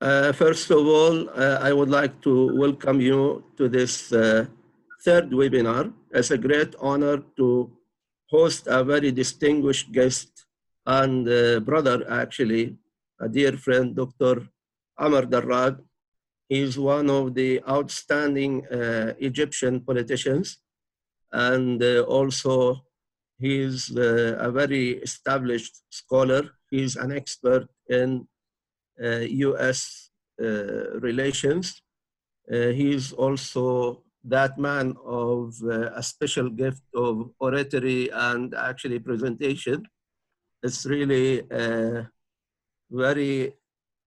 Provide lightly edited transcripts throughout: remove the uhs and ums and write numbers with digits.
First of all, I would like to welcome you to this third webinar. It's a great honor to host a very distinguished guest and brother, actually, a dear friend, Dr. Amr Darrag. He's one of the outstanding Egyptian politicians, and also he's a very established scholar. He's an expert in US relations. He's also that man of a special gift of oratory and actually presentation. It's really very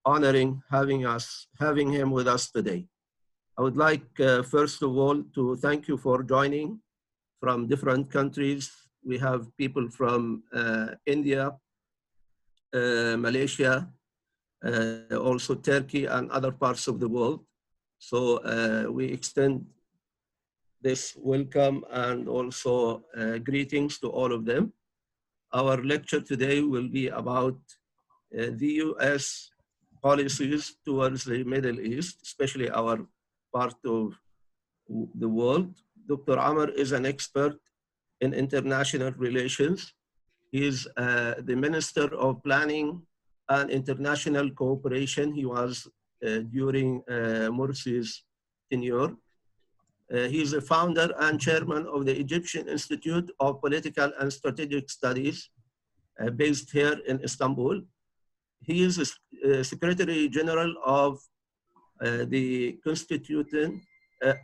honoring having him with us today. I would like, first of all, to thank you for joining from different countries. We have people from India, Malaysia, also Turkey and other parts of the world. So we extend this welcome and also greetings to all of them. Our lecture today will be about the US policies towards the Middle East, especially our part of the world. Dr. Amr is an expert in international relations. He is the Minister of Planning and International Cooperation. He was during Morsi's tenure. He is the founder and chairman of the Egyptian Institute of Political and Strategic Studies, based here in Istanbul. He is the Secretary General of the Constituent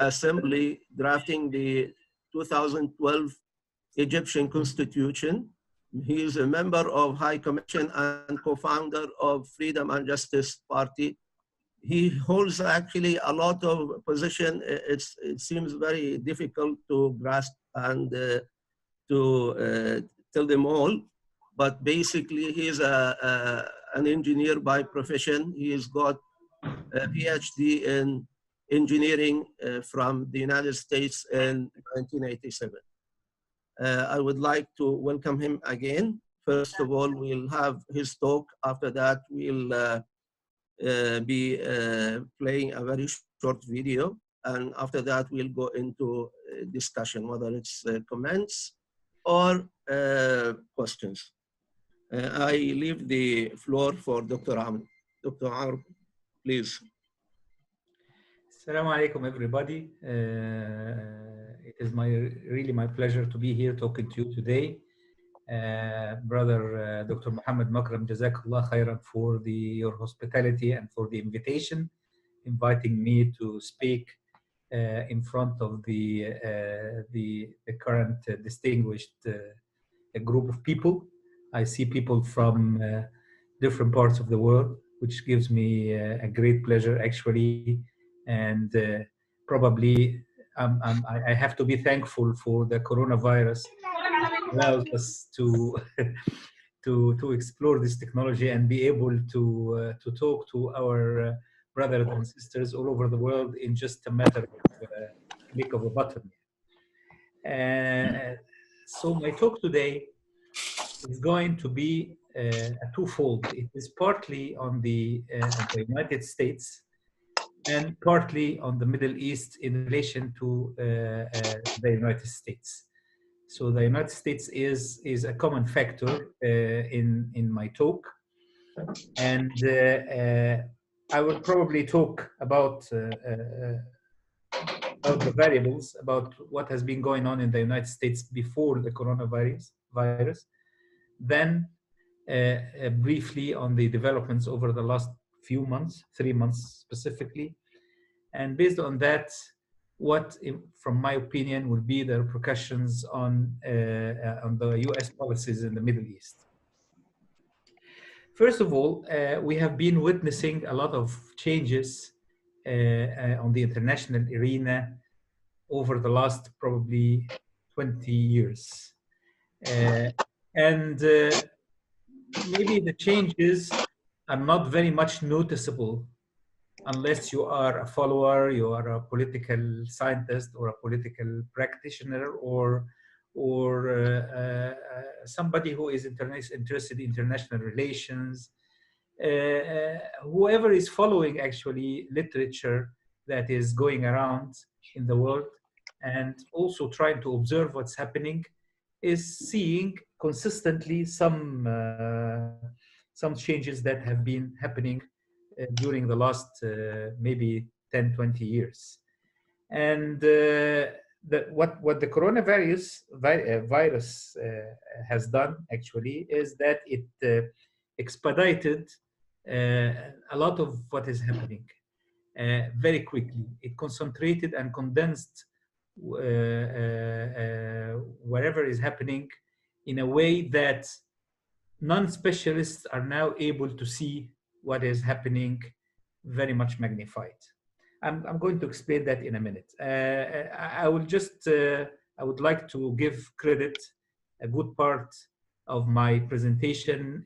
Assembly, drafting the 2012 Egyptian Constitution. He is a member of High Commission and co-founder of Freedom and Justice Party. He holds actually a lot of position. It seems very difficult to grasp and to tell them all, but basically he is an engineer by profession. He has got a PhD in engineering from the United States in 1987. I would like to welcome him again. First of all, we'll have his talk. After that, we'll be playing a very short video. And after that, we'll go into discussion, whether it's comments or questions. I leave the floor for Dr. Amr. Dr. Amr, please. Assalamu alaikum, everybody. It is really my pleasure to be here talking to you today. Brother Dr. Muhammad Makram, Jazakallah khairan for your hospitality and for the invitation, inviting me to speak in front of the current distinguished group of people. I see people from different parts of the world, which gives me a great pleasure, actually. And probably I have to be thankful for the coronavirus that allows us to to explore this technology and be able to talk to our brothers and sisters all over the world in just a matter of click of a button. So my talk today is going to be a twofold. It is partly on the United States and partly on the Middle East in relation to the United States. So the United States is a common factor in my talk, and I will probably talk about the variables, about what has been going on in the United States before the coronavirus. Then briefly on the developments over the last few months, 3 months specifically, and based on that, what, from my opinion, will be the repercussions on the U.S. policies in the Middle East. First of all, we have been witnessing a lot of changes on the international arena over the last probably 20 years. And maybe the changes are not very much noticeable unless you are a follower, you are a political scientist or a political practitioner, or somebody who is interested in international relations whoever is following actually literature that is going around in the world and also trying to observe what's happening is seeing consistently some changes that have been happening during the last maybe 10, 20 years. And what the coronavirus virus has done actually is that it expedited a lot of what is happening very quickly. It concentrated and condensed whatever is happening in a way that non-specialists are now able to see what is happening very much magnified. I'm going to explain that in a minute. I will just, I would like to give credit, a good part of my presentation.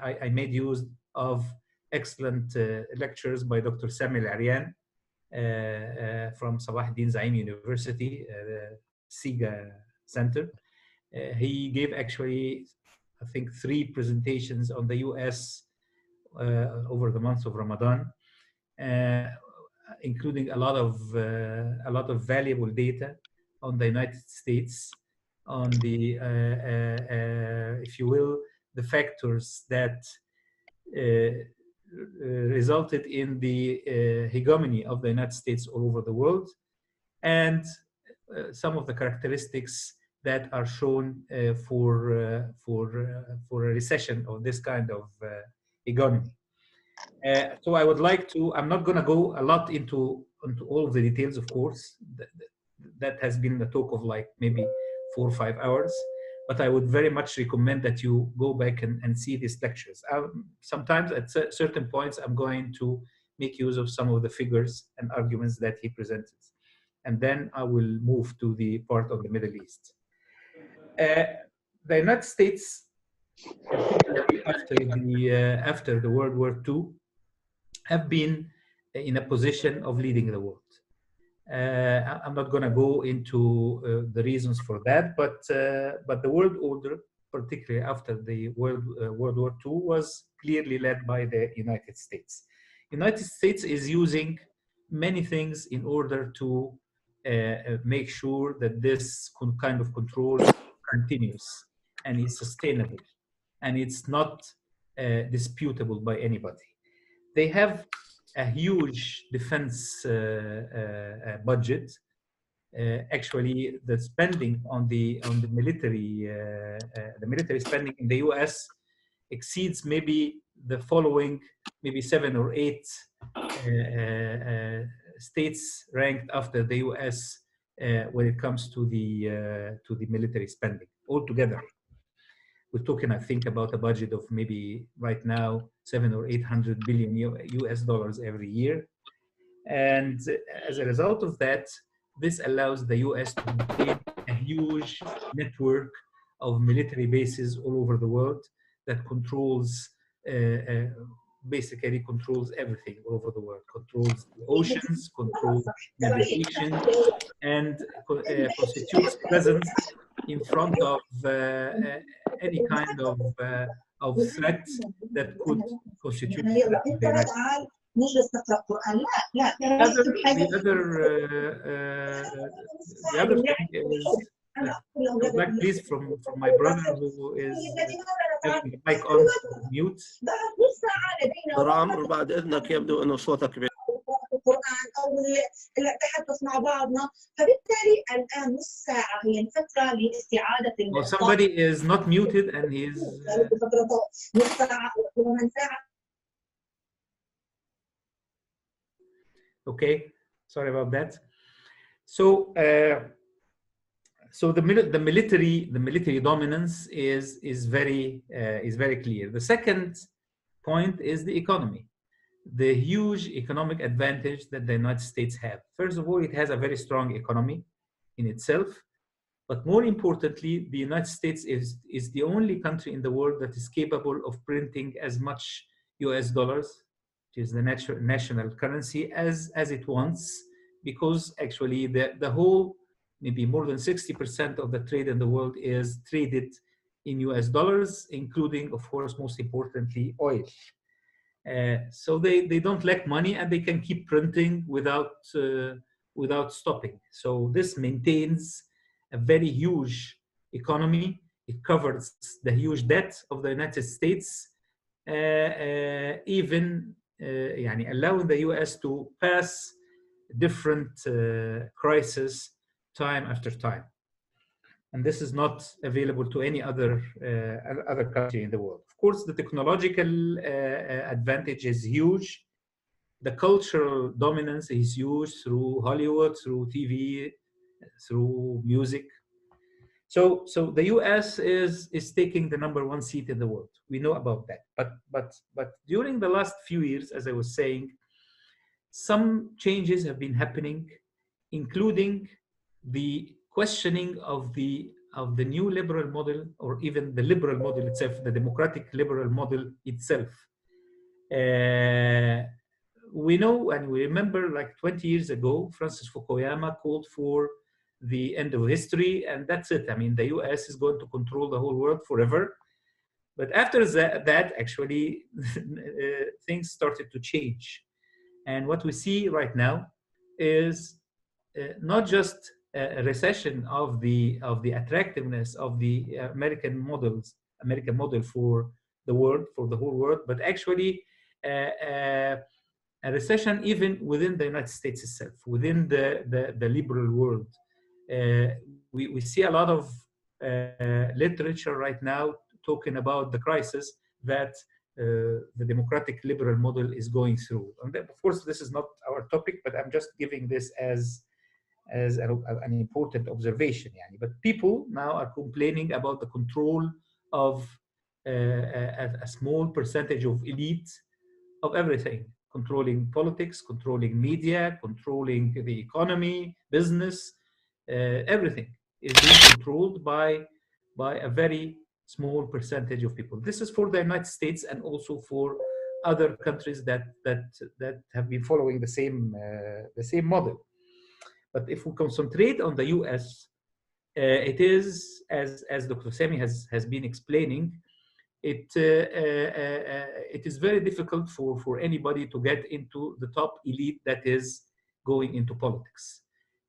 I made use of excellent lectures by Dr. Sami Al-Aryan from Sabah Din Zaim University, SIGA Center. He gave actually, I think, 3 presentations on the US over the months of Ramadan, including a lot of valuable data on the United States, on the, if you will, the factors that resulted in the hegemony of the United States all over the world, and some of the characteristics that are shown for a recession of this kind of economy. So I would like to, I'm not going to go a lot into all of the details, of course. That has been the talk of like maybe 4 or 5 hours, but I would very much recommend that you go back and see these lectures. Sometimes at certain points, I'm going to make use of some of the figures and arguments that he presented. And then I will move to the part of the Middle East. The United States, particularly after the World War II, have been in a position of leading the world. I'm not going to go into the reasons for that, but the world order, particularly after the World War II, was clearly led by the United States. United States is using many things in order to make sure that this kind of control continues and is sustainable and it's not disputable by anybody. They have a huge defense budget. Actually, the spending on the military spending in the U.S. exceeds maybe the following, maybe 7 or 8 states ranked after the U.S. When it comes to the military spending altogether. We're talking, I think, about a budget of maybe right now 700 or 800 billion US dollars every year. And as a result of that, this allows the US to maintain a huge network of military bases all over the world that controls, basically controls everything all over the world, controls the oceans, controls navigation, and constitutes presence in front of any kind of threat that could constitute a threat to the United States. The other thing is, like please from my brother who is having the mic on mute. عمرو بعد إذنك يبدو إنه صوتك القرآن أو التحدث مع بعضنا، فبالتالي الآن نص ساعة هي الفترة لاستعادة Well, somebody is not muted and he is نص ساعة ومن ساعة. Okay, sorry about that. So the military dominance is very clear. The second point is the economy, the huge economic advantage that the United States have. First of all, it has a very strong economy in itself, but more importantly, the United States is the only country in the world that is capable of printing as much US dollars, which is the national currency, as it wants, because actually the whole, maybe more than 60% of the trade in the world is traded in US dollars, including, of course, most importantly, oil. So they don't lack money, and they can keep printing without stopping. So this maintains a very huge economy. It covers the huge debt of the United States, even يعني allowing the US to pass different crises time after time. And this is not available to any other country in the world. Of course, the technological advantage is huge. The cultural dominance is huge through Hollywood, through TV, through music. So the US is taking the #1 seat in the world. We know about that. But during the last few years, as I was saying, some changes have been happening, including the questioning of the new liberal model, or even the liberal model itself, the democratic liberal model itself. We know and we remember, like 20 years ago, Francis Fukuyama called for the end of history, and that's it. I mean, the US is going to control the whole world forever. But after that actually, things started to change. And what we see right now is not just a recession of the attractiveness of the American model for the world, for the whole world, but actually a recession even within the United States itself, within the liberal world. We see a lot of literature right now talking about the crisis that the democratic liberal model is going through. And of course, this is not our topic, but I'm just giving this as an important observation. But people now are complaining about the control of a small percentage of elite of everything, controlling politics, controlling media, controlling the economy, business, everything is being controlled by a very small percentage of people. This is for the United States and also for other countries that have been following the same model. But if we concentrate on the US, it is, as Dr. Sami has been explaining, it is very difficult for anybody to get into the top elite that is going into politics.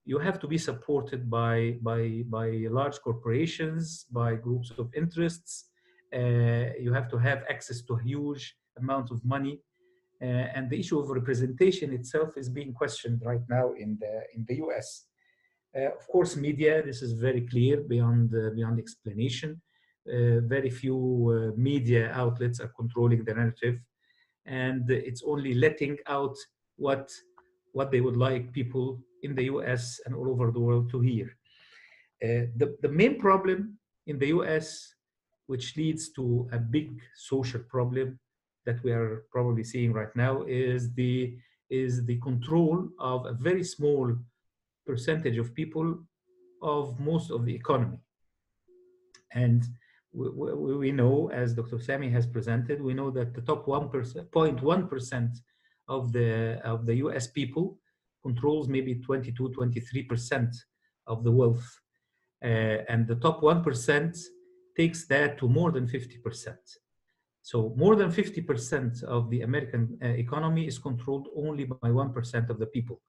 You have to be supported by large corporations, by groups of interests. You have to have access to a huge amount of money. And the issue of representation itself is being questioned right now in the US. Of course, media, this is very clear beyond explanation. Very few media outlets are controlling the narrative, and it's only letting out what they would like people in the US and all over the world to hear. The main problem in the US, which leads to a big social problem that we are probably seeing right now, is the control of a very small percentage of people of most of the economy. And we know, as Dr. Sami has presented, we know that the top 0.1% of the US people controls maybe 22, 23% of the wealth. And the top 1% takes that to more than 50%. So more than 50% of the American economy is controlled only by 1% of the people,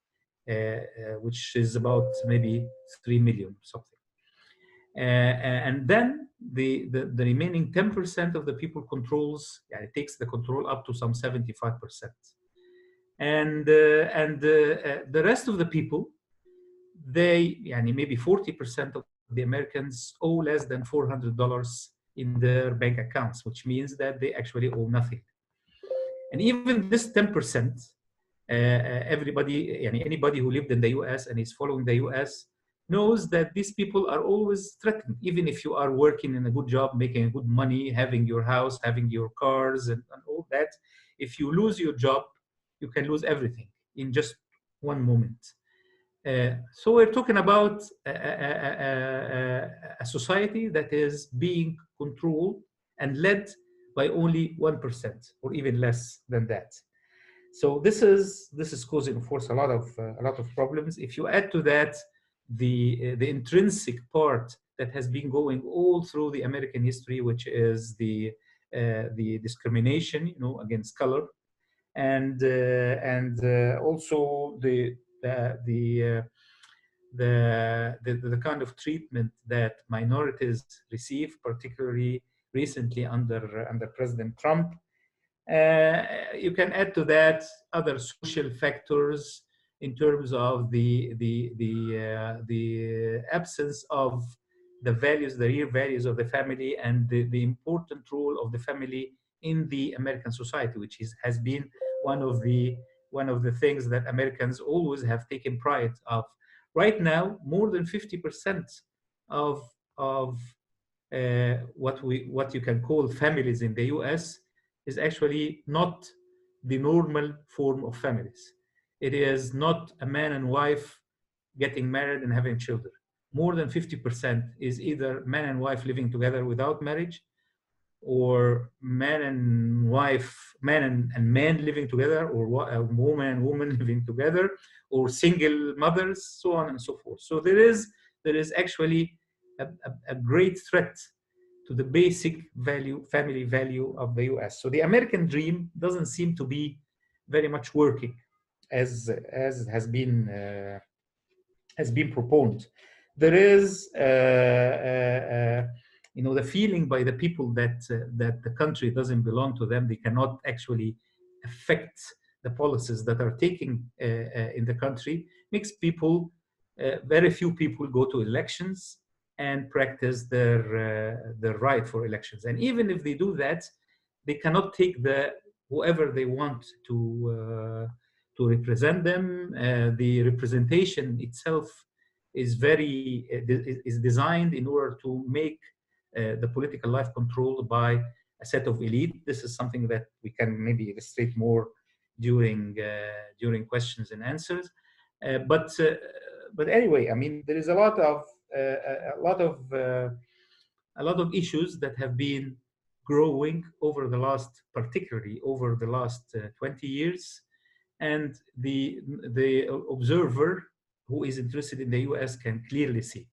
which is about maybe 3 million or something. And then the remaining 10% of the people controls, it takes the control up to some 75%. And the rest of the people, they, maybe 40% of the Americans owe less than $400 in their bank accounts, which means that they actually owe nothing. And even this 10%, everybody, anybody who lived in the US and is following the US knows that these people are always threatened. Even if you are working in a good job, making good money, having your house, having your cars and all that, if you lose your job, you can lose everything in just one moment. So we're talking about a society that is being controlled and led by only 1% or even less than that. So this is causing, of course, a lot of problems. If you add to that the intrinsic part that has been going all through the American history, which is the discrimination, against color, and also the kind of treatment that minorities receive, particularly recently under President Trump. You can add to that other social factors in terms of the absence of the values, the real values of the family, and the important role of the family in the American society, which has been one of the things that Americans always have taken pride of. Right now, more than 50% of what you can call families in the US is actually not the normal form of families. It is not a man and wife getting married and having children. More than 50% is either man and wife living together without marriage, or man and wife, man and man living together, or a woman and woman living together, or single mothers, so on and so forth. So there is actually a great threat to the basic family value of the US. So the American dream doesn't seem to be very much working as has been proposed. There is the feeling by the people that the country doesn't belong to them. They cannot actually affect the policies that are taken in the country. Makes people, very few people go to elections and practice their right for elections. And even if they do that, they cannot take whoever they want to represent them. The representation itself is designed in order to make the political life controlled by a set of elite. This is something that we can maybe illustrate more during questions and answers. But anyway, I mean, there is a lot of issues that have been growing particularly over the last 20 years. And the observer who is interested in the US can clearly see.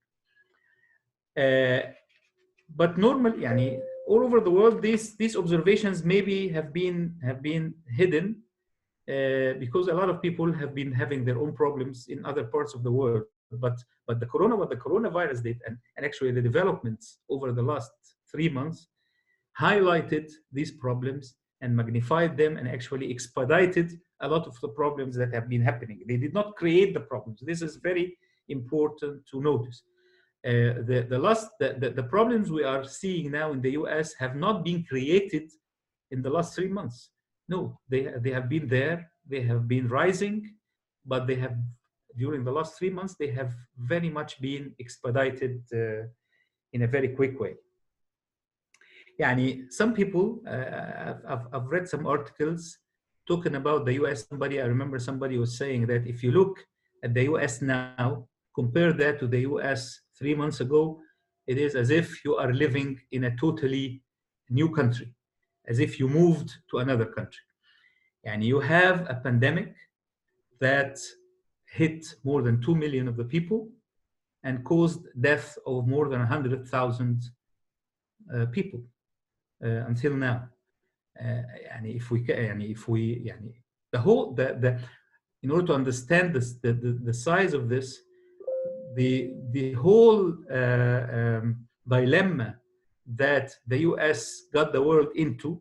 But normally, all over the world, these observations maybe have been hidden because a lot of people have been having their own problems in other parts of the world. But what the coronavirus did, and actually the developments over the last 3 months, highlighted these problems and magnified them and actually expedited a lot of the problems that have been happening. They did not create the problems. This is very important to notice. The problems we are seeing now in the US have not been created in the last 3 months. No, they have been there, they have been rising, but they have, during the last 3 months, they have very much been expedited in a very quick way. Some people, I've read some articles talking about the US. I remember somebody was saying that if you look at the US now, compare that to the US 3 months ago, it is as if you are living in a totally new country, as if you moved to another country. And you have a pandemic that hit more than 2 million of the people and caused death of more than 100,000 people until now. In order to understand this, the size of this, the whole dilemma that the US got the world into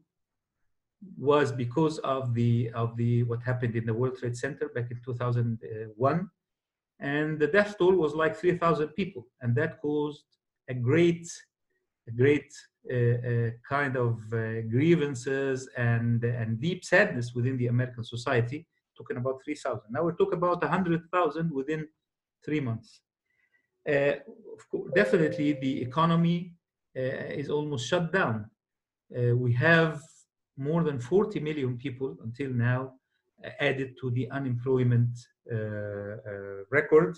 was because of what happened in the World Trade Center back in 2001, and the death toll was like 3,000 people, and that caused a great kind of grievances and deep sadness within the American society. Talking about 3,000. Now we're talking about 100,000 within 3 months. Of course, definitely the economy is almost shut down. We have more than 40 million people until now added to the unemployment record,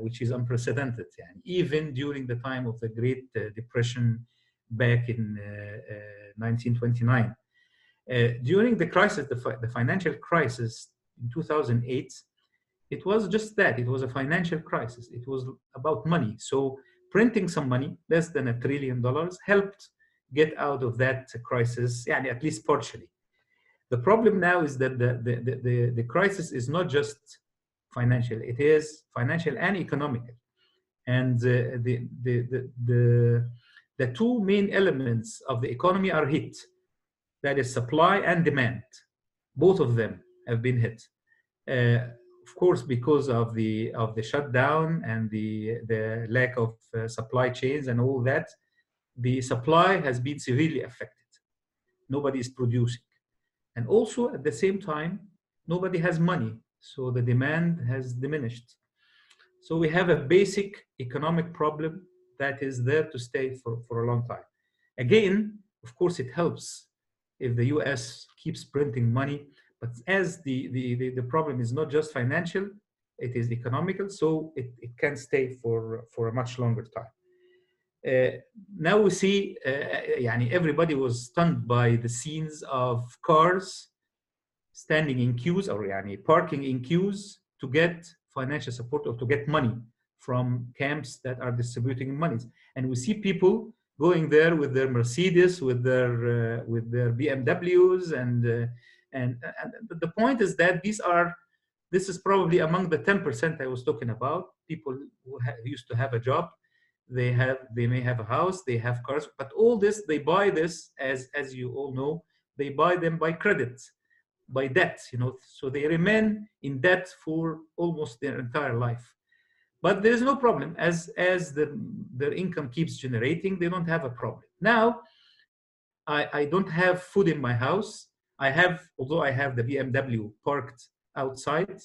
which is unprecedented. Even during the time of the Great Depression back in 1929. During the crisis, the financial crisis in 2008, it was just that. It was a financial crisis. It was about money. So printing some money, less than $1 trillion, helped get out of that crisis, at least partially. The problem now is that the crisis is not just financial; it is financial and economical. And the two main elements of the economy are hit. That is supply and demand. Both of them have been hit. Of course, because of the shutdown and the lack of supply chains and all that, the supply has been severely affected. Nobody is producing. And also at the same time, nobody has money. So the demand has diminished. So we have a basic economic problem that is there to stay for a long time. Again, of course, it helps if the US keeps printing money, but as the problem is not just financial, it is economical, so it can stay for a much longer time. Now we see, everybody was stunned by the scenes of cars standing in queues or parking in queues to get financial support or to get money from camps that are distributing monies. And we see people going there with their Mercedes, with their BMWs, and the point is that this is probably among the 10% I was talking about. People who used to have a job, they may have a house, they have cars, but all this, they buy this, as you all know, they buy them by credit, by debt, so they remain in debt for almost their entire life. But there's no problem. As their income keeps generating, they don't have a problem. Now, I don't have food in my house. Although I have the BMW parked outside,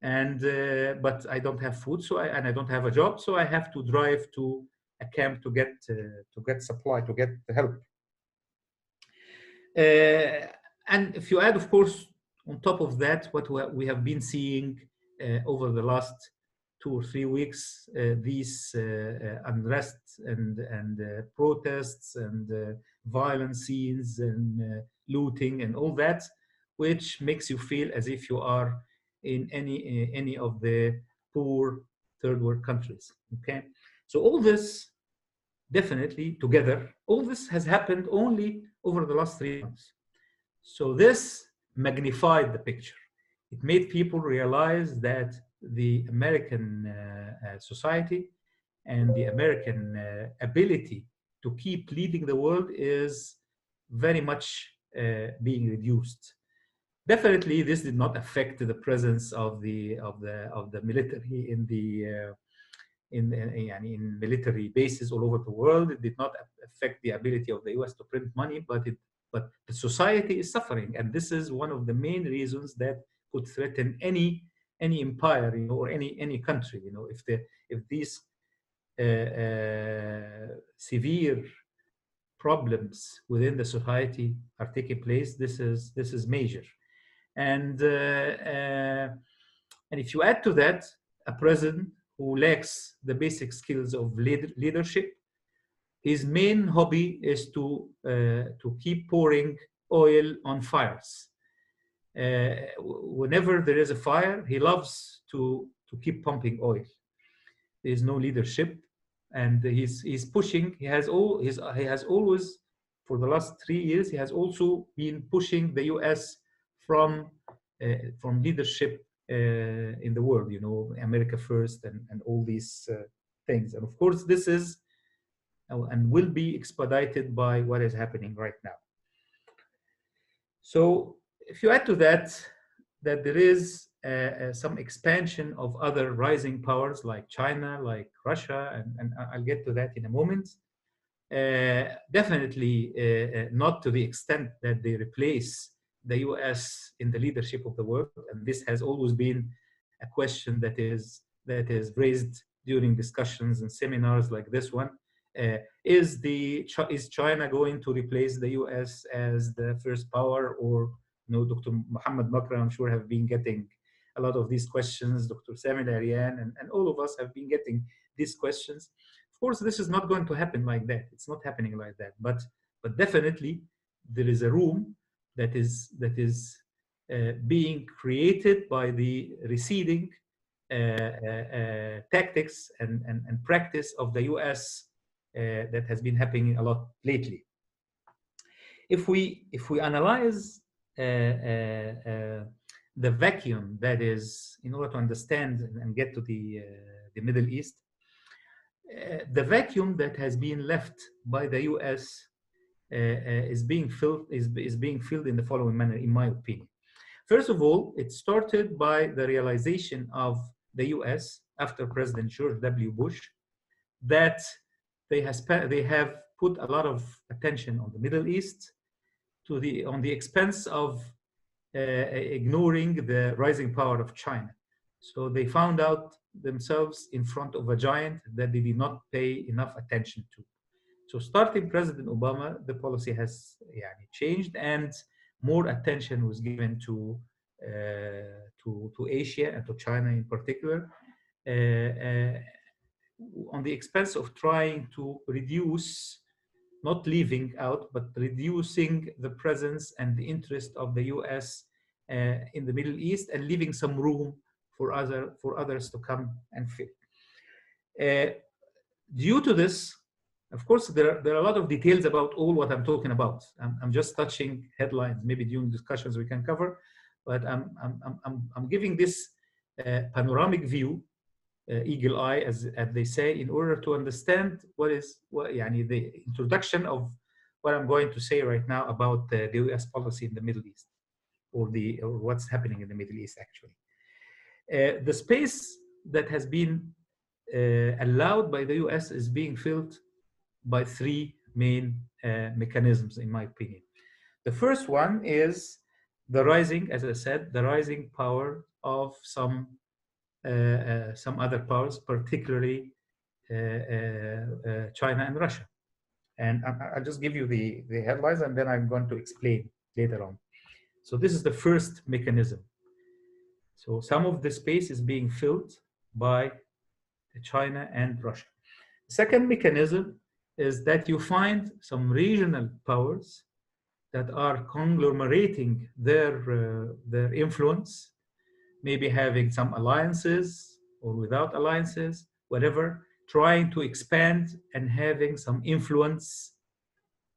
but I don't have food, and I don't have a job, so I have to drive to a camp to get supply, to get help. And if you add, of course, on top of that, what we have been seeing over the last 2 or 3 weeks, these unrest and protests and violent scenes and looting and all that, which makes you feel as if you are in any of the poor third world countries. Okay, so all this definitely together, all this has happened only over the last 3 months. So this magnified the picture. It made people realize that the American society and the American ability to keep leading the world is very much being reduced. Definitely, this did not affect the presence of the military in military bases all over the world. It did not affect the ability of the US to print money, but the society is suffering, and this is one of the main reasons that could threaten any empire, or any country. If these severe problems within the society are taking place, this is major. And if you add to that a president who lacks the basic skills of leadership, his main hobby is to keep pouring oil on fires. Whenever there is a fire, he loves to keep pumping oil. There is no leadership, and he's pushing. He has always, for the last 3 years, he has also been pushing the US from leadership in the world. America first, and all these things. And of course, this is and will be expedited by what is happening right now. So if you add to that there is some expansion of other rising powers like China, like Russia, and I'll get to that in a moment. Definitely not to the extent that they replace the US in the leadership of the world, and this has always been a question that is raised during discussions and seminars like this one. Is China going to replace the US as the first power? Or Dr. Mohammed Makram, I'm sure, have been getting a lot of these questions. Dr. Sami Larian and all of us have been getting these questions. Of course, this is not going to happen like that. It's not happening like that. But definitely, there is a room that is being created by the receding tactics and practice of the US that has been happening a lot lately. If we analyze the vacuum that is, in order to understand and get to the Middle East, the vacuum that has been left by the US is being filled in the following manner, in my opinion. First of all, it started by the realization of the US after President George W. Bush that they have put a lot of attention on the Middle East on the expense of ignoring the rising power of China. So they found out themselves in front of a giant that they did not pay enough attention to. So starting President Obama, the policy has changed, and more attention was given to Asia and to China in particular, on the expense of trying to reduce, not leaving out, but reducing the presence and the interest of the US in the Middle East, and leaving some room for others to come and fill. Due to this, of course, there are a lot of details about all what I'm talking about. I'm just touching headlines. Maybe during discussions we can cover, but I'm giving this panoramic view, eagle eye, as they say, in order to understand the introduction of what I'm going to say right now about the US policy in the Middle East, or what's happening in the Middle East actually. The space that has been allowed by the US is being filled by three main mechanisms, in my opinion. The first one is the rising, as I said, the rising power of some other powers, particularly China and Russia. And I'll just give you the headlines, and then I'm going to explain later on. So this is the first mechanism. So some of the space is being filled by China and Russia. The second mechanism is that you find some regional powers that are conglomerating their influence, maybe having some alliances or without alliances, whatever, trying to expand and having some influence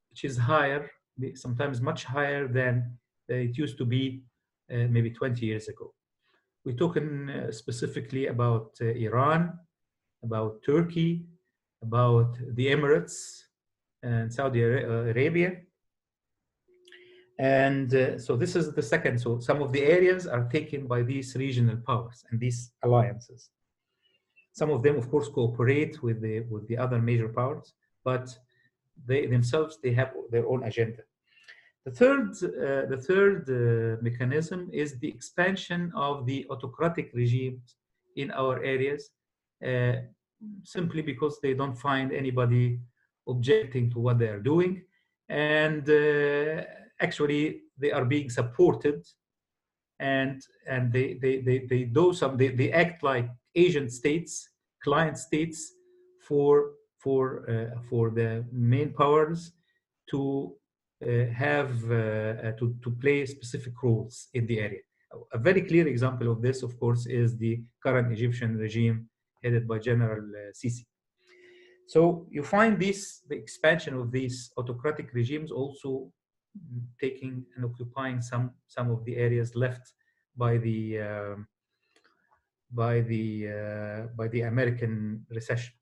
which is higher, sometimes much higher than it used to be maybe 20 years ago. We're talking specifically about Iran, about Turkey, about the Emirates and Saudi Arabia. And so this is the second. So some of the areas are taken by these regional powers and these alliances. Some of them, of course, cooperate with the other major powers, but they themselves, they have their own agenda. The third mechanism is the expansion of the autocratic regimes in our areas, simply because they don't find anybody objecting to what they are doing, and actually they are being supported, and they act like agent states, client states for the main powers to to play specific roles in the area. A very clear example of this, of course, is the current Egyptian regime headed by General Sisi. So you find the expansion of these autocratic regimes also taking and occupying some of the areas left by the American recession.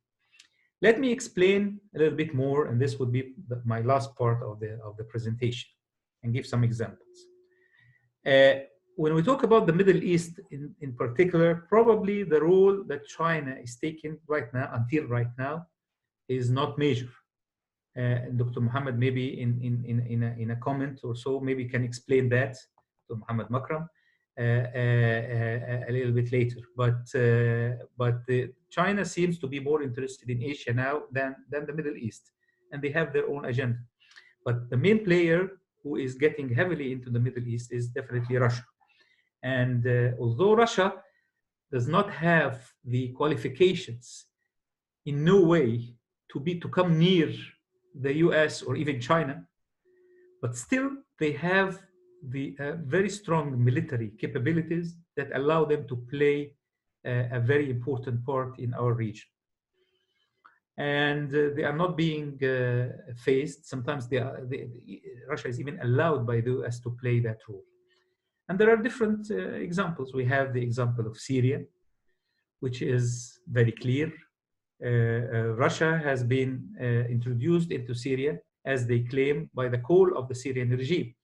Let me explain a little bit more, and this would be my last part of the presentation, and give some examples. When we talk about the Middle East in particular, probably the role that China is taking right now, until right now, is not major. Dr. Muhammad, maybe in a comment or so, maybe can explain that, Dr. Muhammad Makram, a little bit later. But China seems to be more interested in Asia now than the Middle East, and they have their own agenda. But the main player who is getting heavily into the Middle East is definitely Russia. And although Russia does not have the qualifications in no way to come near the US or even China, but still they have the very strong military capabilities that allow them to play a very important part in our region. and they are not being faced. Sometimes Russia is even allowed by the US to play that role. And there are different examples. We have the example of Syria, which is very clear. Russia has been introduced into Syria, as they claim, by the call of the Syrian regime.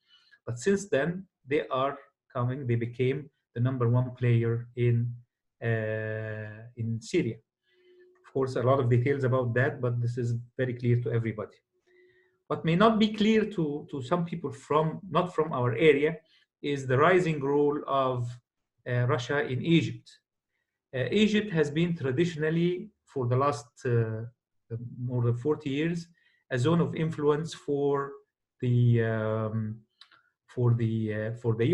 But since then, they became the #1 player in Syria. Of course, a lot of details about that, but this is very clear to everybody. What may not be clear to some people not from our area is the rising role of Russia in Egypt. Egypt has been traditionally, for the last more than 40 years, a zone of influence for the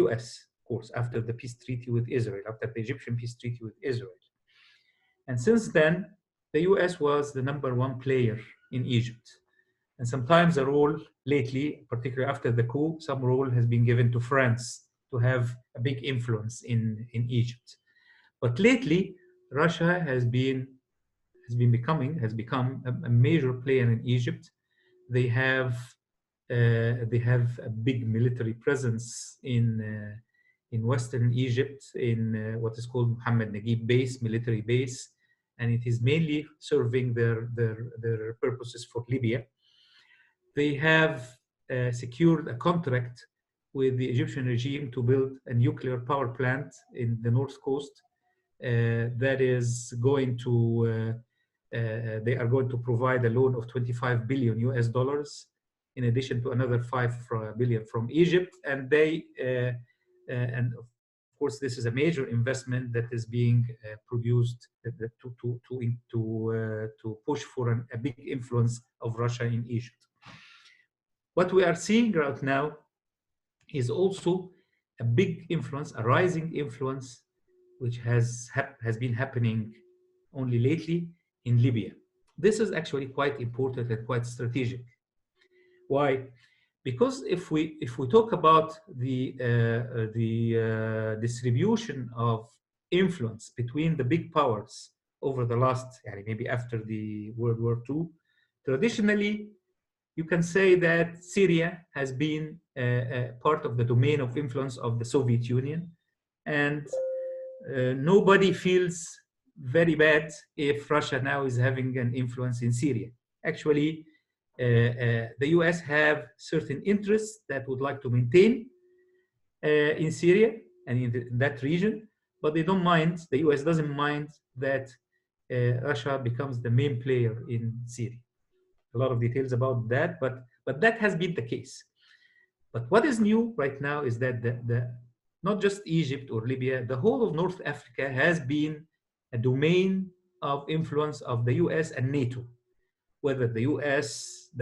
US, of course, after the peace treaty with Israel, after the Egyptian peace treaty with Israel. And since then, the US was the #1 player in Egypt. And sometimes a role lately, particularly after the coup, some role has been given to France to have a big influence in Egypt. But lately, Russia has become a major player in Egypt. They have a big military presence in Western Egypt, in what is called Mohammed Naguib Base, military base, and it is mainly serving their purposes for Libya. They have secured a contract with the Egyptian regime to build a nuclear power plant in the north coast that is going to, they are going to provide a loan of $25 billion US, in addition to another $5 billion from Egypt. And and of course, this is a major investment that is being produced to push for a big influence of Russia in Egypt. What we are seeing right now is also a big influence, a rising influence, which has been happening only lately in Libya. This is actually quite important and quite strategic. Why? Because if we talk about the distribution of influence between the big powers over the last, maybe after the World War II, traditionally, you can say that Syria has been part of the domain of influence of the Soviet Union, and nobody feels very bad if Russia now is having an influence in Syria. Actually, the US have certain interests that would like to maintain in Syria and in that region, but they don't mind, the US doesn't mind that Russia becomes the main player in Syria. A lot of details about that, but that has been the case. But what is new right now is that not just Egypt or Libya, the whole of North Africa has been a domain of influence of the US and NATO, whether the US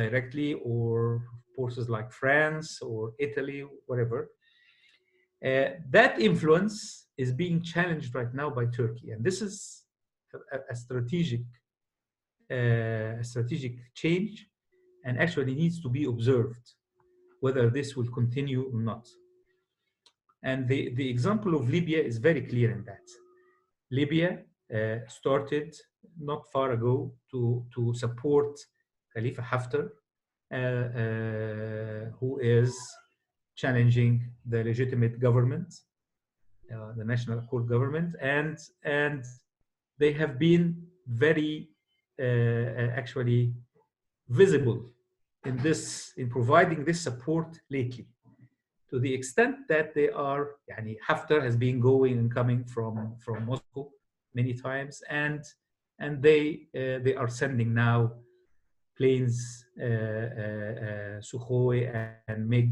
directly or forces like France or Italy, whatever. That influence is being challenged right now by Turkey, and this is a strategic change, and actually needs to be observed whether this will continue or not. And the example of Libya is very clear in that. Libya started not far ago to support Khalifa Haftar, who is challenging the legitimate government, the National Accord government, and they have been very actually visible in providing this support lately, to the extent that they are, Haftar has been going and coming from Moscow many times, and they are sending now planes, Sukhoi and MiG,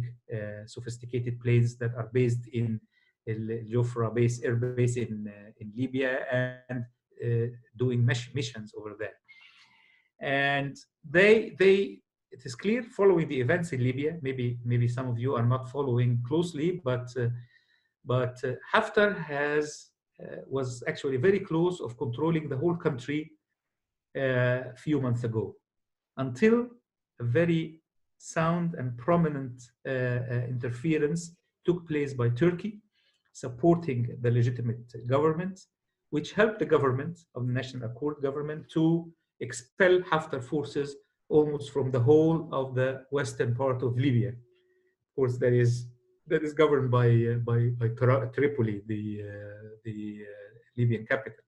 sophisticated planes that are based in Jofra air base in Libya, and doing missions over there. And it is clear, following the events in Libya, maybe some of you are not following closely, but Haftar was actually very close of controlling the whole country a few months ago, until a very sound and prominent interference took place by Turkey, supporting the legitimate government, which helped the government of the National Accord government to expel Haftar forces almost from the whole of the western part of Libya. Of course, that is governed by Tripoli, the Libyan capital.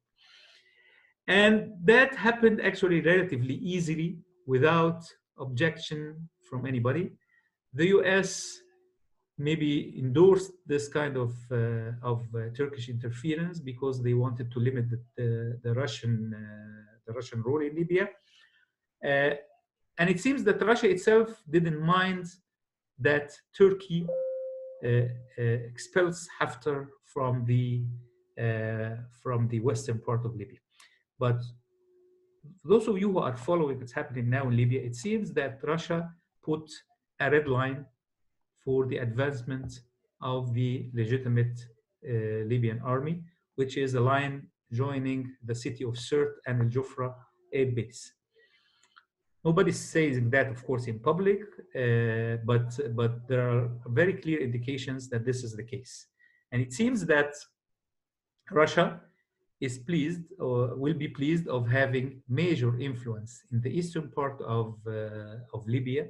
And that happened actually relatively easily without objection from anybody. The US maybe endorsed this kind of Turkish interference because they wanted to limit the Russian role in Libya. And it seems that Russia itself didn't mind that Turkey expels Haftar from the western part of Libya. But for those of you who are following what's happening now in Libya, it seems that Russia put a red line for the advancement of the legitimate Libyan army, which is a line joining the city of Sirte and Al Jufra air base. Nobody's saying that, of course, in public, but there are very clear indications that this is the case. And it seems that Russia is pleased or will be pleased of having major influence in the eastern part of Libya,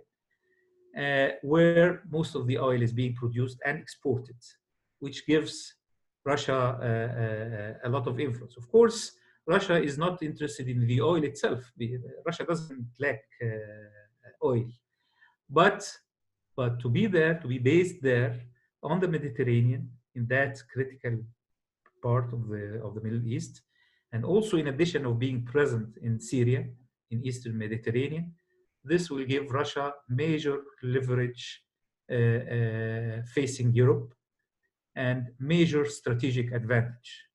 where most of the oil is being produced and exported, which gives Russia a lot of influence. Of course, Russia is not interested in the oil itself. Russia doesn't lack oil, but to be there, to be based there on the Mediterranean, in that critical part of the Middle East, and also in addition of being present in Syria, in Eastern Mediterranean, this will give Russia major leverage facing Europe and major strategic advantage,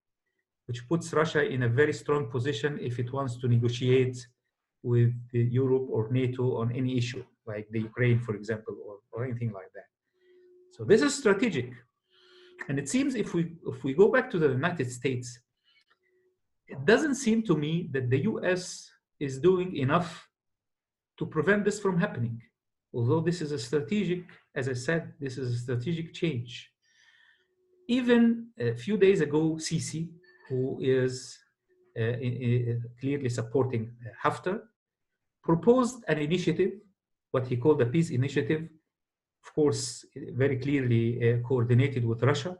which puts Russia in a very strong position if it wants to negotiate with Europe or NATO on any issue, like the Ukraine, for example, or anything like that. So this is strategic. And it seems if we go back to the United States, it doesn't seem to me that the US is doing enough to prevent this from happening. Although this is a strategic, as I said, this is a strategic change. Even a few days ago, Sisi, who is clearly supporting Haftar, proposed an initiative, what he called the peace initiative, of course, very clearly coordinated with Russia.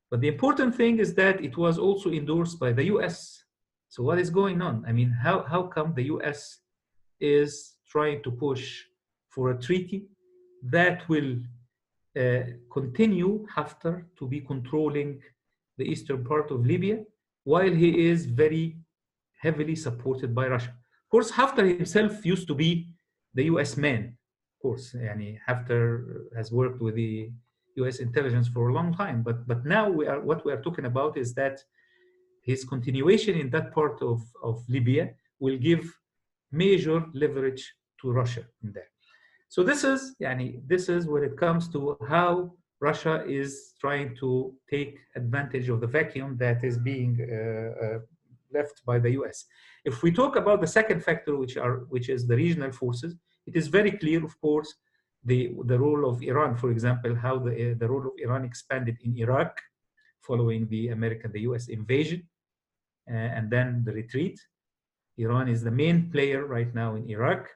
But the important thing is that it was also endorsed by the US. So what is going on? I mean, how come the US is trying to push for a treaty that will continue Haftar to be controlling the eastern part of Libya, while he is very heavily supported by Russia? Of course, Haftar himself used to be the US man. Of course, Haftar has worked with the US intelligence for a long time, but now what we are talking about is that his continuation in that part of Libya will give major leverage to Russia in there. So this is when it comes to how Russia is trying to take advantage of the vacuum that is being left by the US. If we talk about the second factor, which is the regional forces, it is very clear, of course, the role of Iran, for example, how the role of Iran expanded in Iraq following the US invasion and then the retreat. Iran is the main player right now in Iraq.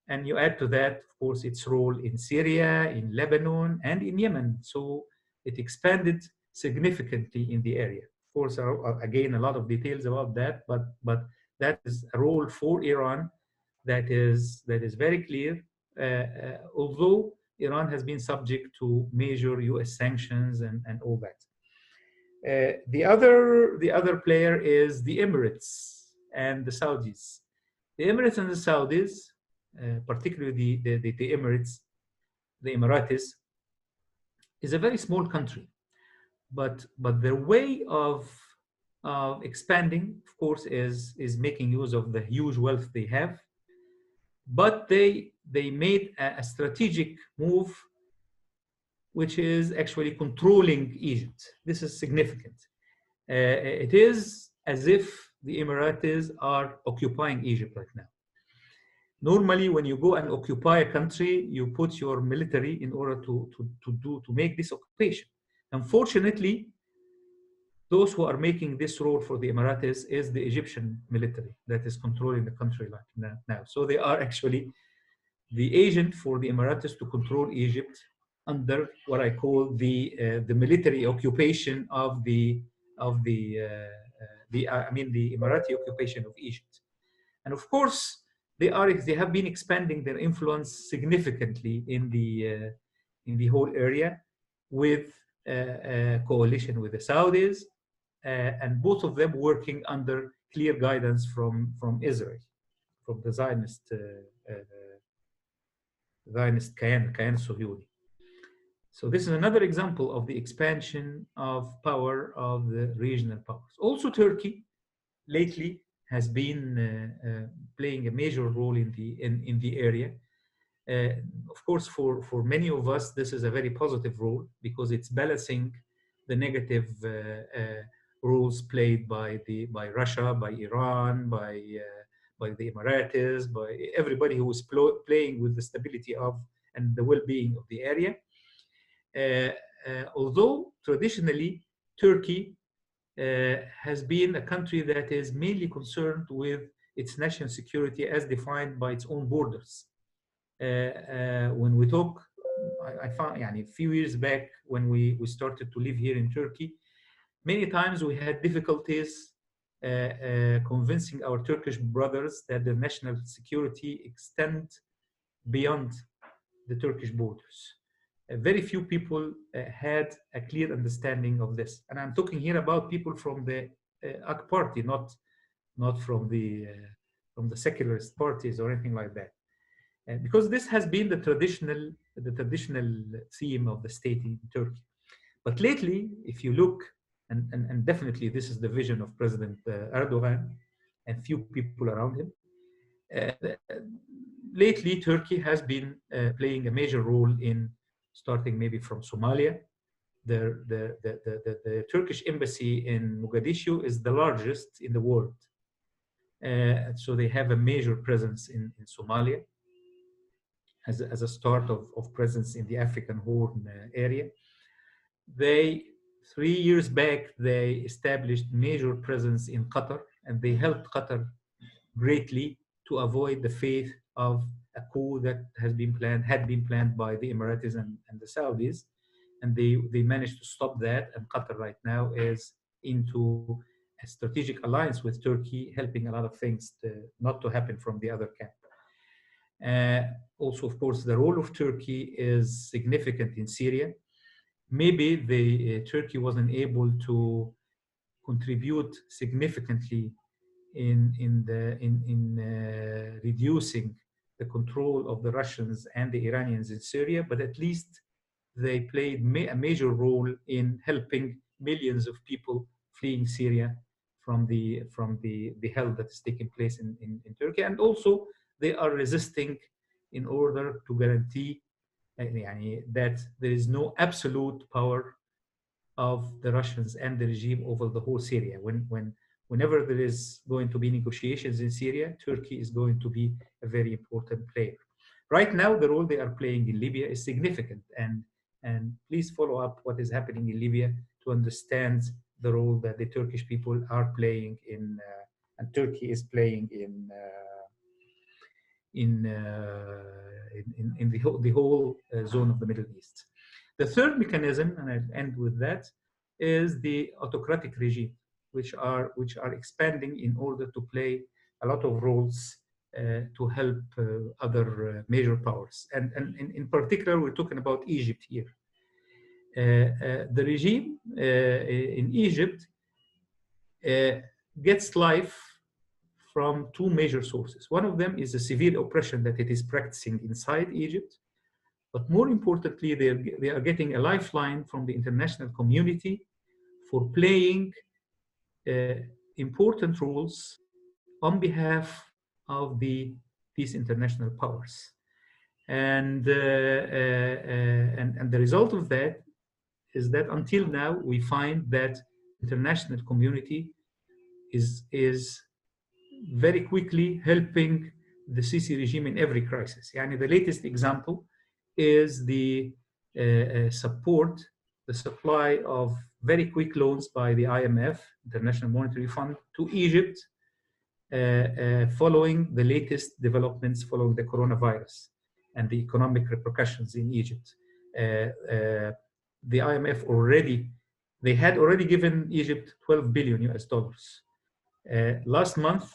And you add to that, of course, its role in Syria, in Lebanon, and in Yemen. So it expanded significantly in the area. Of course, again, a lot of details about that, but that is a role for Iran that is very clear, although Iran has been subject to major US sanctions and all that. The other player is the Emirates and the Saudis. The Emirates and the Saudis, particularly the Emirates, the Emiratis, is a very small country, but their way of expanding, of course, is making use of the huge wealth they have. But they made a strategic move, which is actually controlling Egypt. This is significant. It is as if the Emiratis are occupying Egypt right now. Normally, when you go and occupy a country, you put your military in order to make this occupation. Unfortunately, those who are making this role for the Emiratis is the Egyptian military that is controlling the country like now. So they are actually the agent for the Emiratis to control Egypt under what I call the military occupation of the Emirati occupation of Egypt. And of course, they have been expanding their influence significantly in the whole area with a coalition with the Saudis, and both of them working under clear guidance from Israel, from the Zionist Kayan Sohyuni. So this is another example of the expansion of power of the regional powers. Also, Turkey lately has been playing a major role in the area. Of course, for many of us, this is a very positive role because it's balancing the negative roles played by Russia, by Iran, by the Emiratis, by everybody who is playing with the stability of and the well-being of the area. Although traditionally Turkey has been a country that is mainly concerned with its national security as defined by its own borders. When we talk, I found a few years back when we started to live here in Turkey, many times we had difficulties convincing our Turkish brothers that the national security extend beyond the Turkish borders. Very few people had a clear understanding of this. And I'm talking here about people from the AK party, not from the secularist parties or anything like that. Because this has been the traditional theme of the state in Turkey. But lately, if you look, and definitely this is the vision of President Erdogan and few people around him, lately Turkey has been playing a major role in starting maybe from Somalia. The Turkish embassy in Mogadishu is the largest in the world. So they have a major presence in Somalia as a start of presence in the African Horn area. 3 years back, they established major presence in Qatar, and they helped Qatar greatly to avoid the fate of a coup that had been planned by the Emiratis and the Saudis. And they managed to stop that. And Qatar right now is into a strategic alliance with Turkey, helping a lot of things not to happen from the other camp. Also, of course, the role of Turkey is significant in Syria. Maybe Turkey wasn't able to contribute significantly in reducing the control of the Russians and the Iranians in Syria, but at least they played a major role in helping millions of people fleeing Syria from the hell that is taking place in Turkey. And also they are resisting in order to guarantee that there is no absolute power of the Russians and the regime over the whole Syria. Whenever there is going to be negotiations in Syria, Turkey is going to be a very important player. Right now, the role they are playing in Libya is significant, and please follow up what is happening in Libya to understand the role that the Turkish people are playing and Turkey is playing in the whole zone of the Middle East. The third mechanism, and I'll end with that, is the autocratic regime, which are expanding in order to play a lot of roles to help other major powers. And in particular, we're talking about Egypt here. The regime in Egypt gets life from two major sources. One of them is the severe oppression that it is practicing inside Egypt. But more importantly, they are getting a lifeline from the international community for playing important roles on behalf of these international powers. And the result of that is that until now, we find that international community is very quickly helping the Sisi regime in every crisis. The latest example is the support the supply of very quick loans by the IMF, International Monetary Fund, to Egypt following the latest developments following the coronavirus and the economic repercussions in Egypt. The IMF they had already given Egypt 12 billion US dollars. Last month,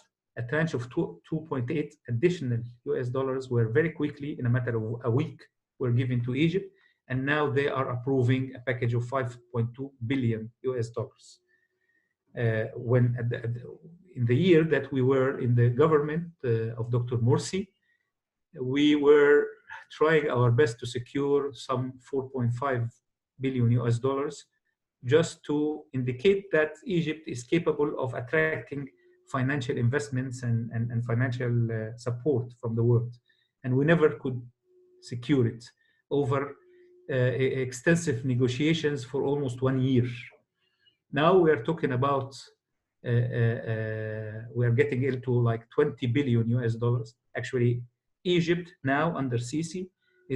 a tranche of 2.8 additional US dollars were very quickly, in a matter of a week, were given to Egypt. And now they are approving a package of 5.2 billion US dollars. When in the year that we were in the government of Dr. Morsi, we were trying our best to secure some 4.5 billion US dollars just to indicate that Egypt is capable of attracting financial investments and financial support from the world. And we never could secure it over extensive negotiations for almost 1 year. Now we are talking about, we are getting into like 20 billion US dollars. Actually, Egypt now under Sisi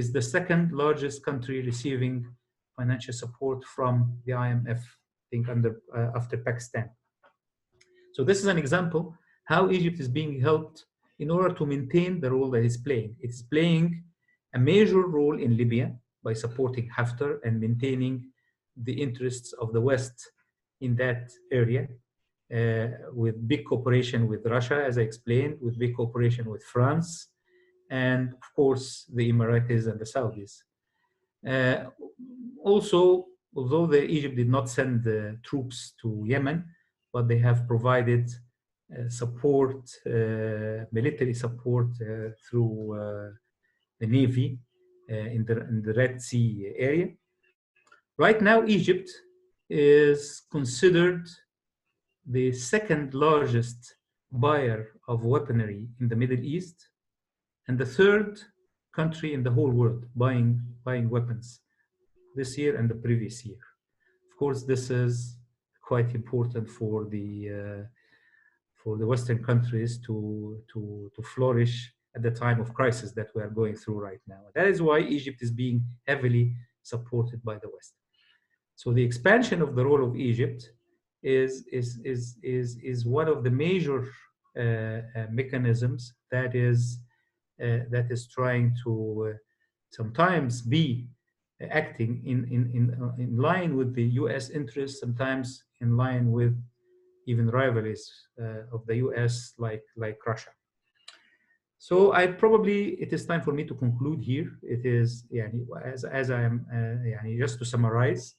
is the second largest country receiving financial support from the IMF, I think after Pakistan. So this is an example how Egypt is being helped in order to maintain the role that it's playing. It's playing a major role in Libya by supporting Haftar and maintaining the interests of the West in that area, with big cooperation with Russia, as I explained, with big cooperation with France, and of course the Emiratis and the Saudis. Also, although Egypt did not send troops to Yemen, but they have provided support, military support through the Navy in the Red Sea area. Right now, Egypt is considered the second largest buyer of weaponry in the Middle East, and the third country in the whole world buying weapons this year and the previous year. Of course, this is quite important for the Western countries to flourish at the time of crisis that we are going through right now. That is why Egypt is being heavily supported by the West. So the expansion of the role of Egypt is one of the major mechanisms that is trying to sometimes be acting in line with the U.S. interests, sometimes in line with even rivalries of the U.S. like Russia. So it is time for me to conclude here. It is, as I am, just to summarize,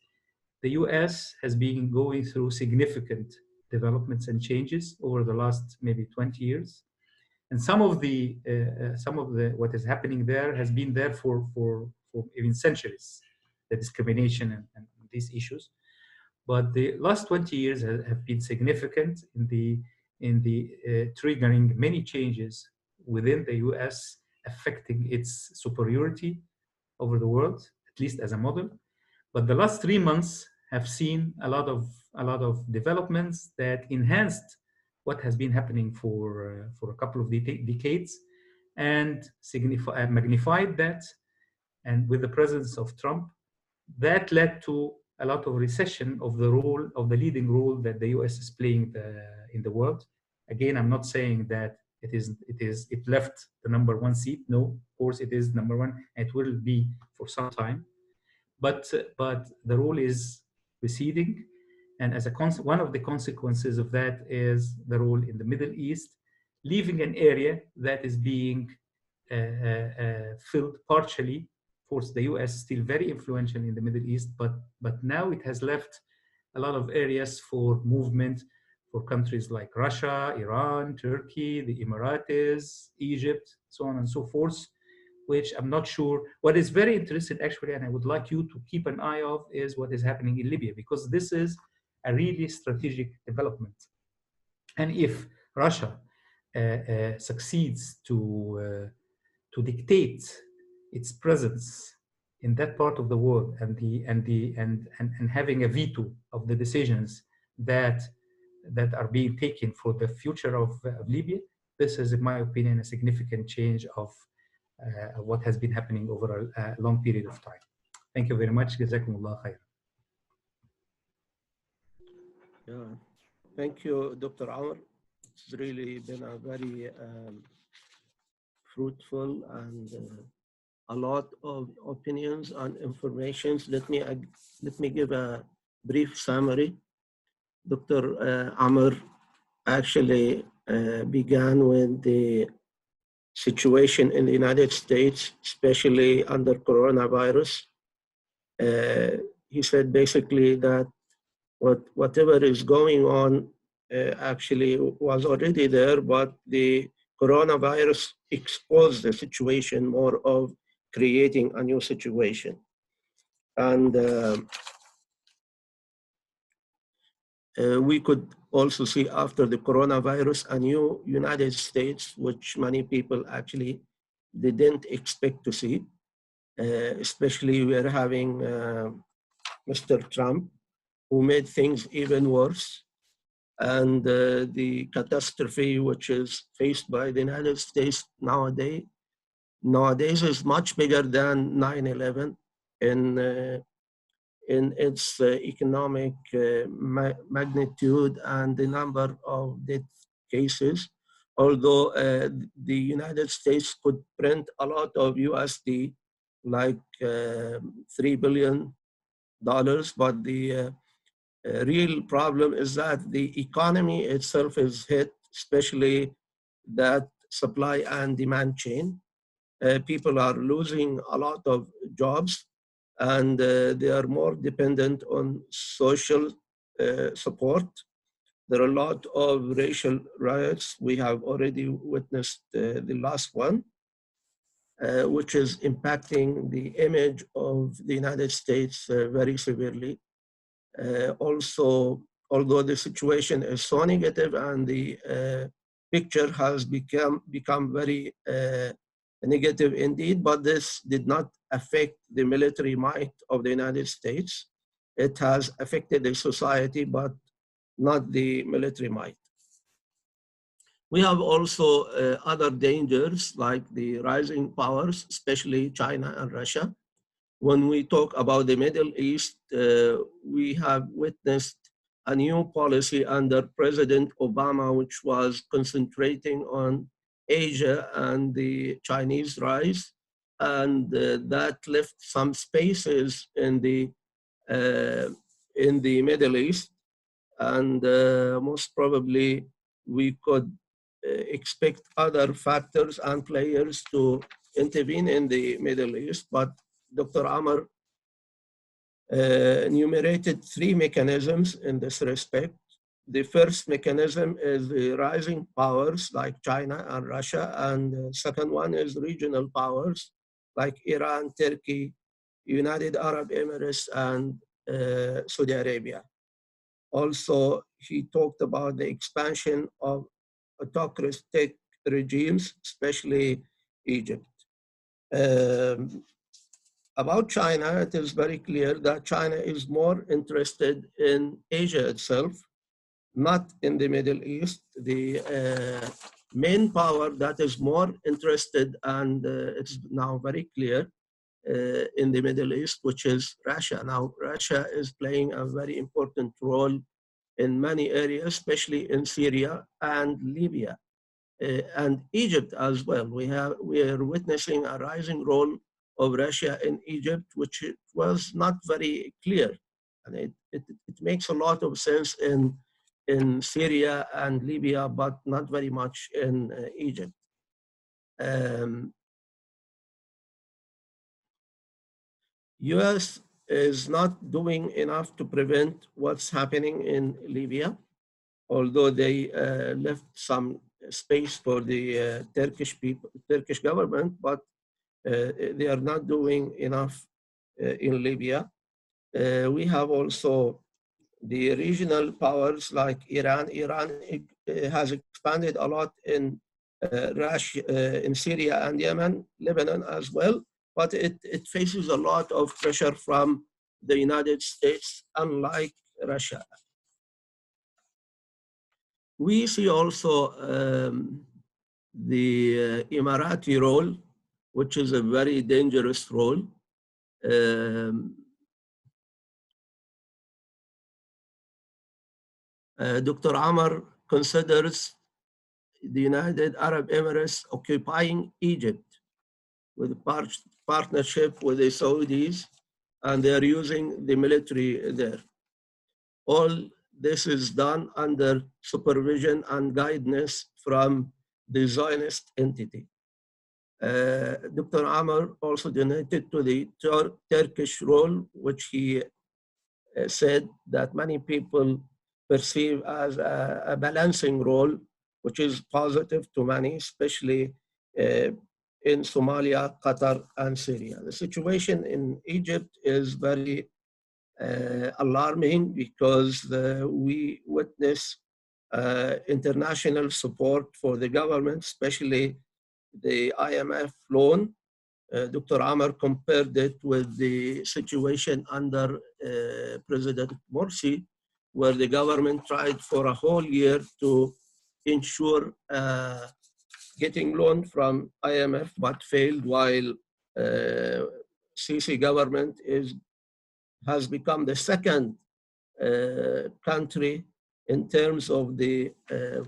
the U.S. has been going through significant developments and changes over the last maybe 20 years. And some of the what is happening there has been there for even centuries, the discrimination and these issues. But the last 20 years have been significant in the triggering many changes within the U.S., affecting its superiority over the world, at least as a model. But the last 3 months have seen a lot of developments that enhanced what has been happening for a couple of decades, and magnified that. And with the presence of Trump, that led to a lot of recession of the leading role that the U.S. is playing in the world. Again, I'm not saying that it left the #1 seat. No, of course it is #1, and it will be for some time. But the role is receding, and as one of the consequences of that is the role in the Middle East, leaving an area that is being filled partially. Of course, the U.S. is still very influential in the Middle East, but now it has left a lot of areas for movement for countries like Russia, Iran, Turkey, the Emiratis, Egypt, so on and so forth, which I'm not sure. What is very interesting, actually, and I would like you to keep an eye of, is what is happening in Libya, because this is a really strategic development. And if Russia succeeds to dictate its presence in that part of the world and having a veto of the decisions that are being taken for the future of Libya, this is, in my opinion, a significant change of what has been happening over a long period of time. Thank you very much. Jazakumullah khair. Yeah. Thank you, Dr. Amr. It's really been a very fruitful and a lot of opinions and informations. Let me give a brief summary. Dr. Amr actually began with the situation in the United States, especially under coronavirus. He said basically that whatever is going on actually was already there, but the coronavirus exposed the situation more of creating a new situation. And we could also see after the coronavirus a new United States, which many people actually didn't expect to see. Especially we're having Mr. Trump, who made things even worse. And the catastrophe which is faced by the United States nowadays is much bigger than 9/11 in its economic magnitude and the number of death cases. Although the United States could print a lot of USD, like $3 billion, but the real problem is that the economy itself is hit, especially that supply and demand chain. People are losing a lot of jobs, and they are more dependent on social support. There are a lot of racial riots. We have already witnessed the last one, which is impacting the image of the United States very severely. Also, although the situation is so negative and the picture has become very negative indeed, but this did not affect the military might of the United States. It has affected the society, but not the military might. We have also other dangers like the rising powers, especially China and Russia. When we talk about the Middle East, we have witnessed a new policy under President Obama, which was concentrating on Asia and the Chinese rise, and that left some spaces in the Middle East, and most probably we could expect other factors and players to intervene in the Middle East, but Dr. Amr enumerated three mechanisms in this respect. The first mechanism is the rising powers like China and Russia, and the second one is regional powers like Iran, Turkey, United Arab Emirates, and Saudi Arabia. Also, he talked about the expansion of autocratic regimes, especially Egypt. Um, about China, it is very clear that China is more interested in Asia itself, not in the Middle East. The main power that is more interested, and it's now very clear, in the Middle East, which is Russia. Now, Russia is playing a very important role in many areas, especially in Syria and Libya. And Egypt as well. We are witnessing a rising role of Russia in Egypt, which was not very clear. And it makes a lot of sense in Syria and Libya, but not very much in Egypt. US is not doing enough to prevent what's happening in Libya, although they left some space for the Turkish government, but they are not doing enough in Libya. We have also the regional powers like Iran. Iran has expanded a lot in Russia, in Syria and Yemen, Lebanon as well, but it faces a lot of pressure from the United States, unlike Russia. We see also the Emirati role, which is a very dangerous role. Dr. Amar considers the United Arab Emirates occupying Egypt with partnership with the Saudis, and they are using the military there. All this is done under supervision and guidance from the Zionist entity. Dr. Amar also donated to the Turkish role, which he said that many people perceive as a balancing role, which is positive to many, especially in Somalia, Qatar, and Syria. The situation in Egypt is very alarming because we witness international support for the government, especially the IMF loan. Dr. Amar compared it with the situation under President Morsi, where the government tried for a whole year to ensure getting loan from IMF, but failed, while Sisi government has become the second country in terms of the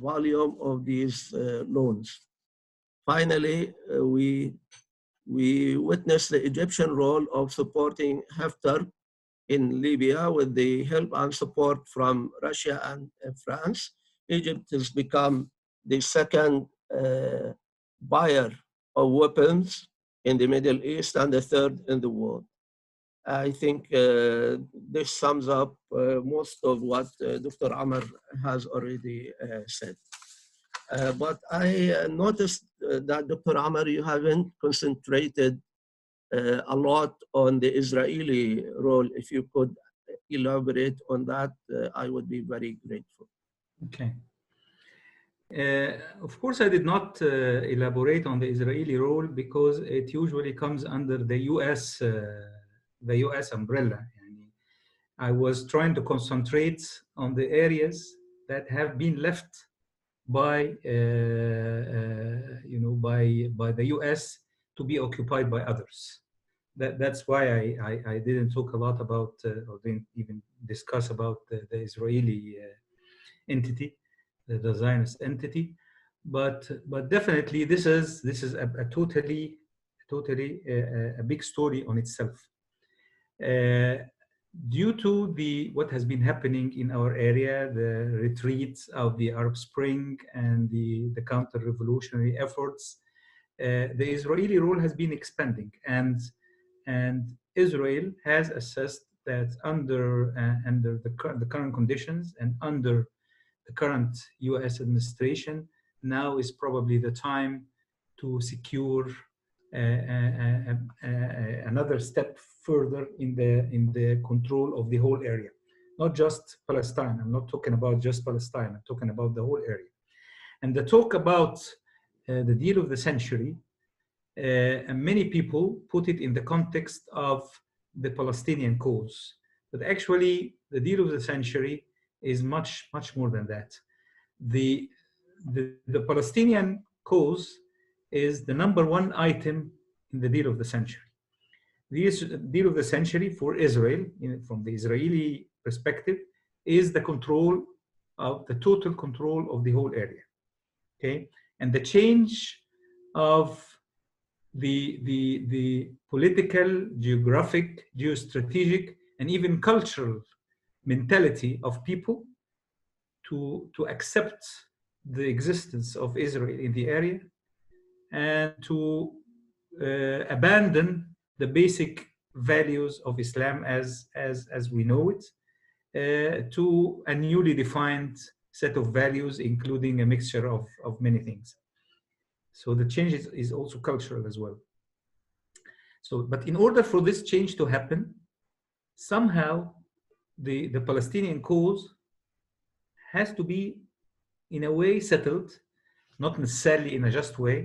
volume of these loans. Finally, we witnessed the Egyptian role of supporting Haftar in Libya with the help and support from Russia and France. Egypt has become the second buyer of weapons in the Middle East and the third in the world. I think this sums up most of what Dr. Amar has already said. But I noticed that Dr. Amar, you haven't concentrated a lot on the Israeli role. If you could elaborate on that, I would be very grateful. Okay. Of course, I did not elaborate on the Israeli role because it usually comes under the U.S. umbrella. I was trying to concentrate on the areas that have been left by by the U.S. to be occupied by others. That's why I didn't talk a lot about or didn't even discuss about the Israeli entity, the Zionist entity, but definitely this is a totally a big story on itself. Due to what has been happening in our area, the retreats of the Arab Spring and the counter-revolutionary efforts, the Israeli role has been expanding, and Israel has assessed that under the current conditions and under the current U.S. administration, now is probably the time to secure another step further in the control of the whole area, not just Palestine. I'm not talking about just Palestine. I'm talking about the whole area. And the talk about the deal of the century, many people put it in the context of the Palestinian cause, but actually the deal of the century is much more than that. The Palestinian cause is the #1 item in the deal of the century. The deal of the century for Israel, from the Israeli perspective, is the total control of the whole area. Okay, and the change of the political, geographic, geostrategic, and even cultural mentality of people to accept the existence of Israel in the area and to abandon the basic values of Islam as we know it to a newly defined set of values, including a mixture of many things. So the change is also cultural as well. So, but in order for this change to happen, somehow the Palestinian cause has to be in a way settled, not necessarily in a just way,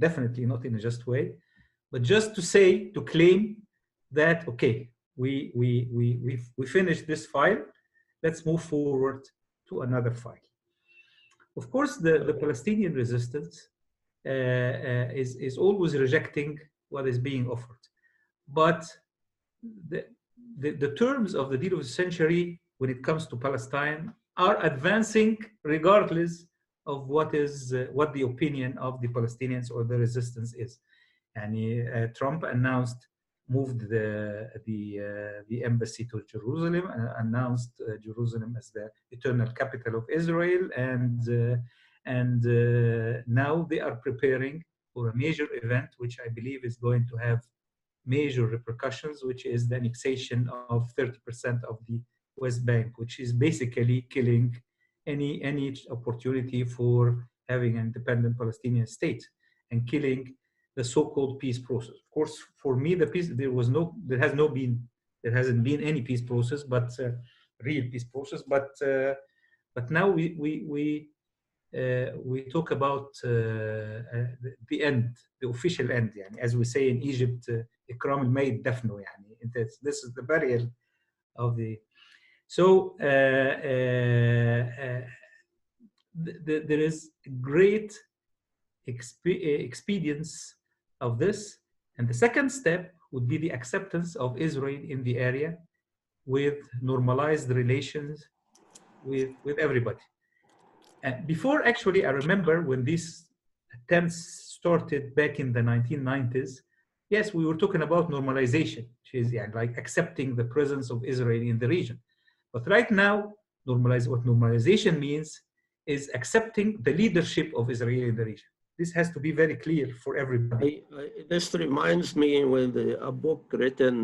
definitely not in a just way, but just to claim that, okay, we finished this file, let's move forward to another file. Of course, the Palestinian resistance is always rejecting what is being offered. But the terms of the deal of the century when it comes to Palestine are advancing regardless of what the opinion of the Palestinians or the resistance is. And Trump moved the embassy to Jerusalem, and announced Jerusalem as the eternal capital of Israel, and now they are preparing for a major event, which I believe is going to have major repercussions, which is the annexation of 30% of the West Bank, which is basically killing any opportunity for having an independent Palestinian state, and killing the so-called peace process. Of course, for me, there hasn't been any peace process, but real peace process. But now we talk about the end, the official end. يعني, as we say in Egypt, إكرام الميت دفنه. يعني, this is the burial of the. So there is great experience of this, and the second step would be the acceptance of Israel in the area, with normalized relations with everybody. And before, actually, I remember when these attempts started back in the 1990s, yes, we were talking about normalization, which is like accepting the presence of Israel in the region. But right now, what normalization means is accepting the leadership of Israel in the region. This has to be very clear for everybody. This reminds me with a book written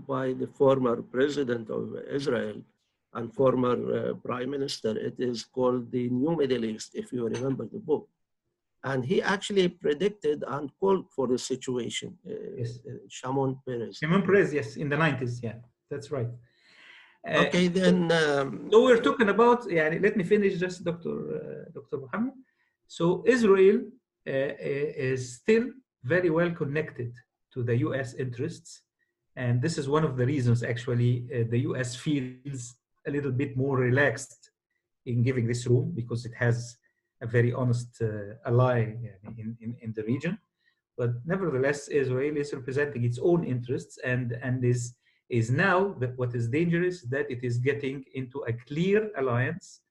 by the former president of Israel and former prime minister. It is called The New Middle East, if you remember the book. And he actually predicted and called for the situation. Yes. Shimon Peres. Shimon Peres, yes, in the 90s, yeah, that's right. Okay, then. So we're talking about, let me finish just, Dr. Muhammad. So Israel is still very well connected to the US interests. And this is one of the reasons, actually, the US feels a little bit more relaxed in giving this room, because it has a very honest ally in the region. But nevertheless, Israel is representing its own interests, and is now that what is dangerous, that it is getting into a clear alliance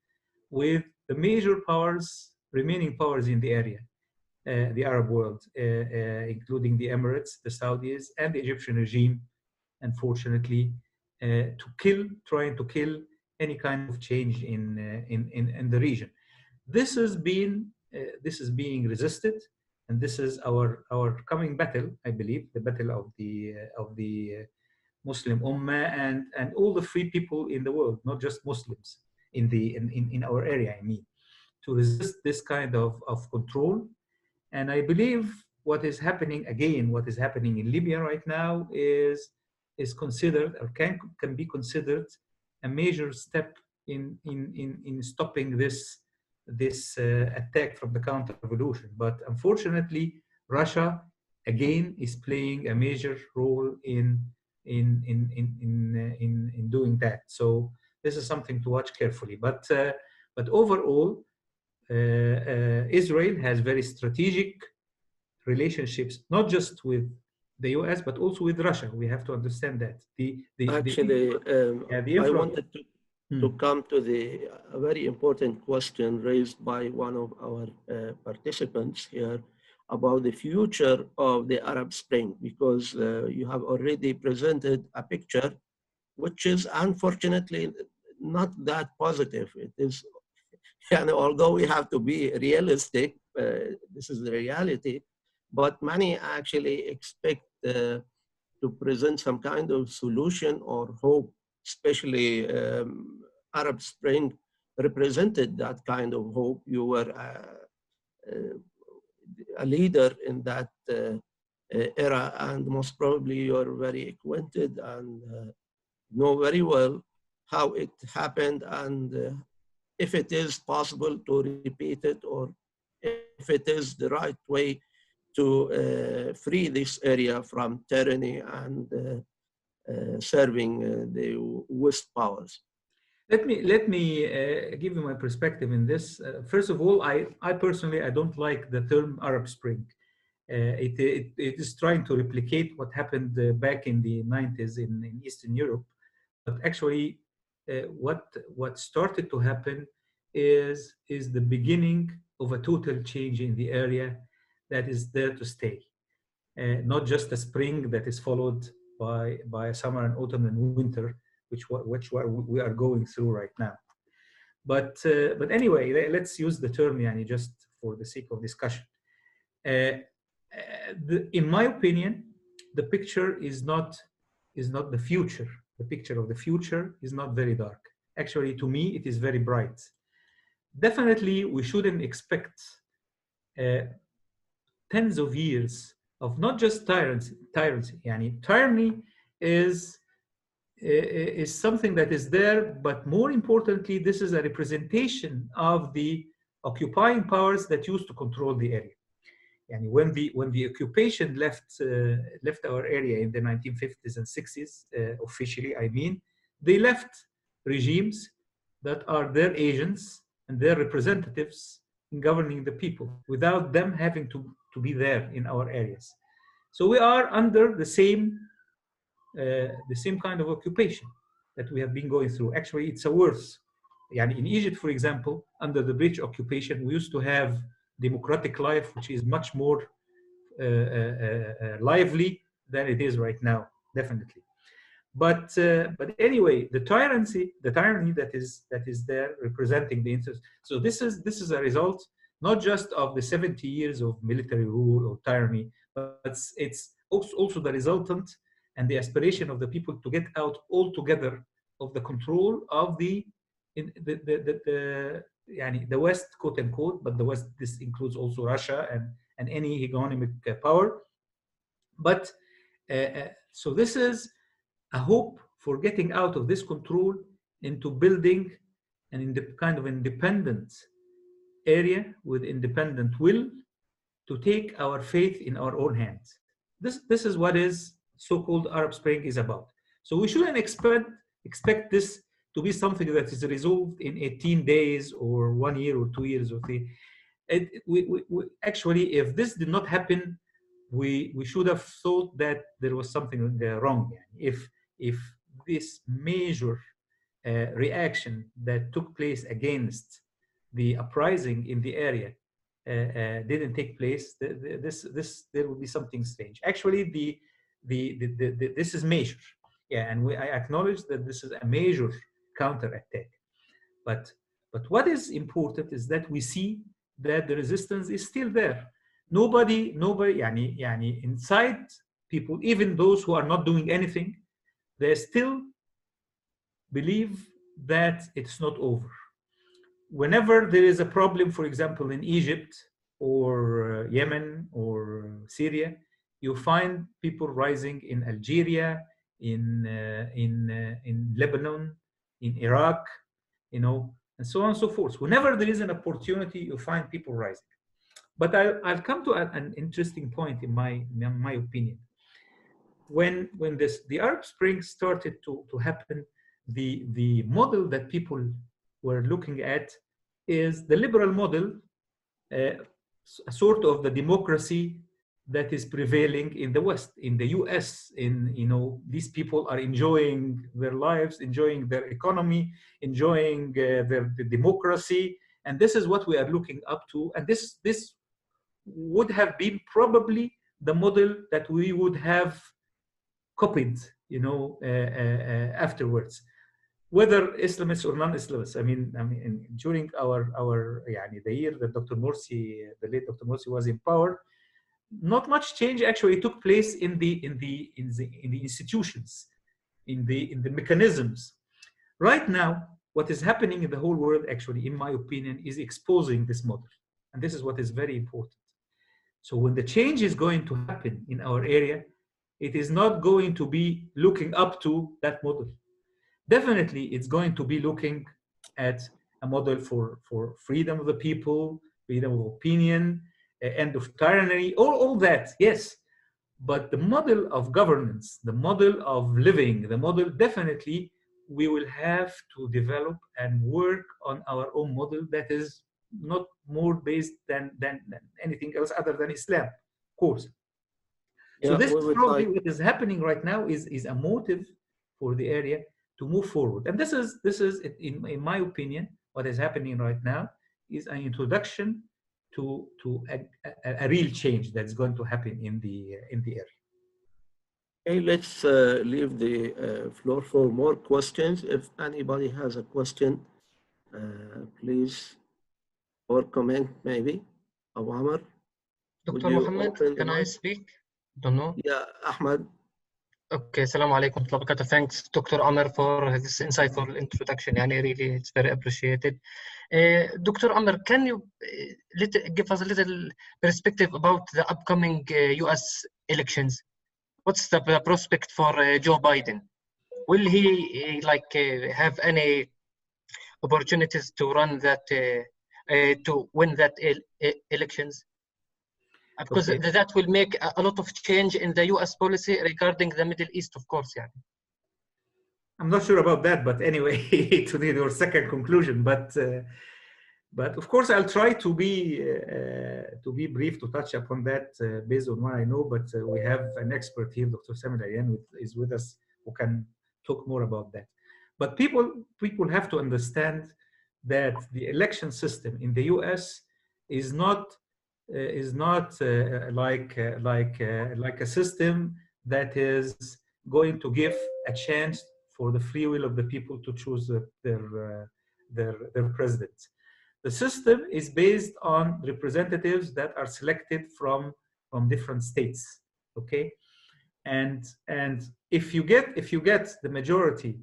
with the major powers, remaining powers in the area, the Arab world, including the Emirates, the Saudis, and the Egyptian regime, unfortunately, trying to kill any kind of change in the region. This is being resisted, and this is our coming battle, I believe, the battle of the Muslim Ummah and all the free people in the world, not just Muslims in our area, I mean, to resist this kind of control. And I believe what is happening in Libya right now is considered, or can be considered, a major step in stopping this attack from the counter-revolution. But unfortunately, Russia again is playing a major role in doing that. So this is something to watch carefully. But overall, Israel has very strategic relationships, not just with the US, but also with Russia. We have to understand that. I wanted to come to a very important question raised by one of our participants here about the future of the Arab Spring, because you have already presented a picture which is unfortunately not that positive. It is, although we have to be realistic, this is the reality, but many actually expect to present some kind of solution or hope, especially Arab Spring represented that kind of hope. You were a leader in that era, and most probably you're very acquainted and know very well how it happened, and if it is possible to repeat it, or if it is the right way to free this area from tyranny and serving the West powers. Let me give you my perspective in this. First of all, I personally, I don't like the term Arab Spring. It is trying to replicate what happened back in the 90s in Eastern Europe. But actually, what started to happen is the beginning of a total change in the area that is there to stay. Not just a spring that is followed by a summer and autumn and winter, we are going through right now. But anyway, let's use the term yani, just for the sake of discussion. In my opinion, the picture is not the future. The picture of the future is not very dark. Actually, to me, it is very bright. Definitely, we shouldn't expect tens of years of not just tyranny. Yani, tyranny is something that is there, but more importantly, this is a representation of the occupying powers that used to control the area. And when the occupation left our area in the 1950s and 60s, officially, I mean, they left regimes that are their agents and their representatives in governing the people without them having to be there in our areas. So we are under the same kind of occupation that we have been going through. Actually, it's a worse. In Egypt, for example, under the British occupation, we used to have democratic life, which is much more lively than it is right now, definitely. But anyway, the tyranny that is there representing the interest. So this is a result not just of the 70 years of military rule or tyranny, but it's also the resultant and the aspiration of the people to get out altogether of the control of the West, quote unquote, but the West, this includes also Russia and any hegemonic power. But so this is a hope for getting out of this control into building kind of independent area with independent will to take our faith in our own hands. This is what is so-called Arab Spring is about. So we shouldn't expect this to be something that is resolved in 18 days or 1 year or 2 years or 3. Actually, if this did not happen, we should have thought that there was something wrong. If this major reaction that took place against the uprising in the area didn't take place, there would be something strange. Actually, this is major, and I acknowledge that this is a major counterattack. But what is important is that we see that the resistance is still there. Nobody, inside people, even those who are not doing anything, they still believe that it's not over. Whenever there is a problem, for example, in Egypt or Yemen or Syria, you find people rising in Algeria, in Lebanon, in Iraq, and so on and so forth. Whenever there is an opportunity, you find people rising. But I'll come to an interesting point in my opinion. When the Arab Spring started to happen, the model that people were looking at is the liberal model, a sort of the democracy that is prevailing in the West, in the US. These people are enjoying their lives, enjoying their economy, enjoying the democracy, and this is what we are looking up to. And this would have been probably the model that we would have copied, afterwards, whether Islamists or non-Islamists. I mean, during the year that Dr. Morsi, the late Dr. Morsi, was in power, not much change actually took place in the institutions, in the mechanisms. Right now, what is happening in the whole world, actually, in my opinion, is exposing this model, and this is what is very important. So when the change is going to happen in our area, it is not going to be looking up to that model. Definitely, it's going to be looking at a model for freedom of the people, freedom of opinion, end of tyranny, all that, yes. But the model of governance, the model of living, the model, definitely, we will have to develop and work on our own model that is not more based than anything else other than Islam, of course. So this is probably what is happening right now is a motive for the area move forward. And this is in my opinion, what is happening right now is an introduction to a real change that's going to happen in the area. Okay, let's leave the floor for more questions. If anybody has a question, please, or comment maybe. Abu Amr, would Dr. you Mohammed, open the can I mic? speak? Don't know. Yeah, Ahmed. Okay, Assalamu alaikum wa barakatuh. Thanks, Dr. Amr, for this insightful introduction. Yani really, it's very appreciated. Dr. Amr, can you give us a little perspective about the upcoming US elections? What's the prospect for Joe Biden? Will he have any opportunities to run that to win that elections? Because Okay. that will make a lot of change in the US policy regarding the Middle East, of course. Yeah. I'm not sure about that, but anyway, to need your second conclusion. But of course, I'll try to be brief, to touch upon that based on what I know. But we have an expert here, Dr. Samir Ayan, who is with us, who can talk more about that. But people have to understand that the election system in the U.S. is not like a system that is going to give a chance for the free will of the people to choose their president. The system is based on representatives that are selected from different states. Okay, and if you get the majority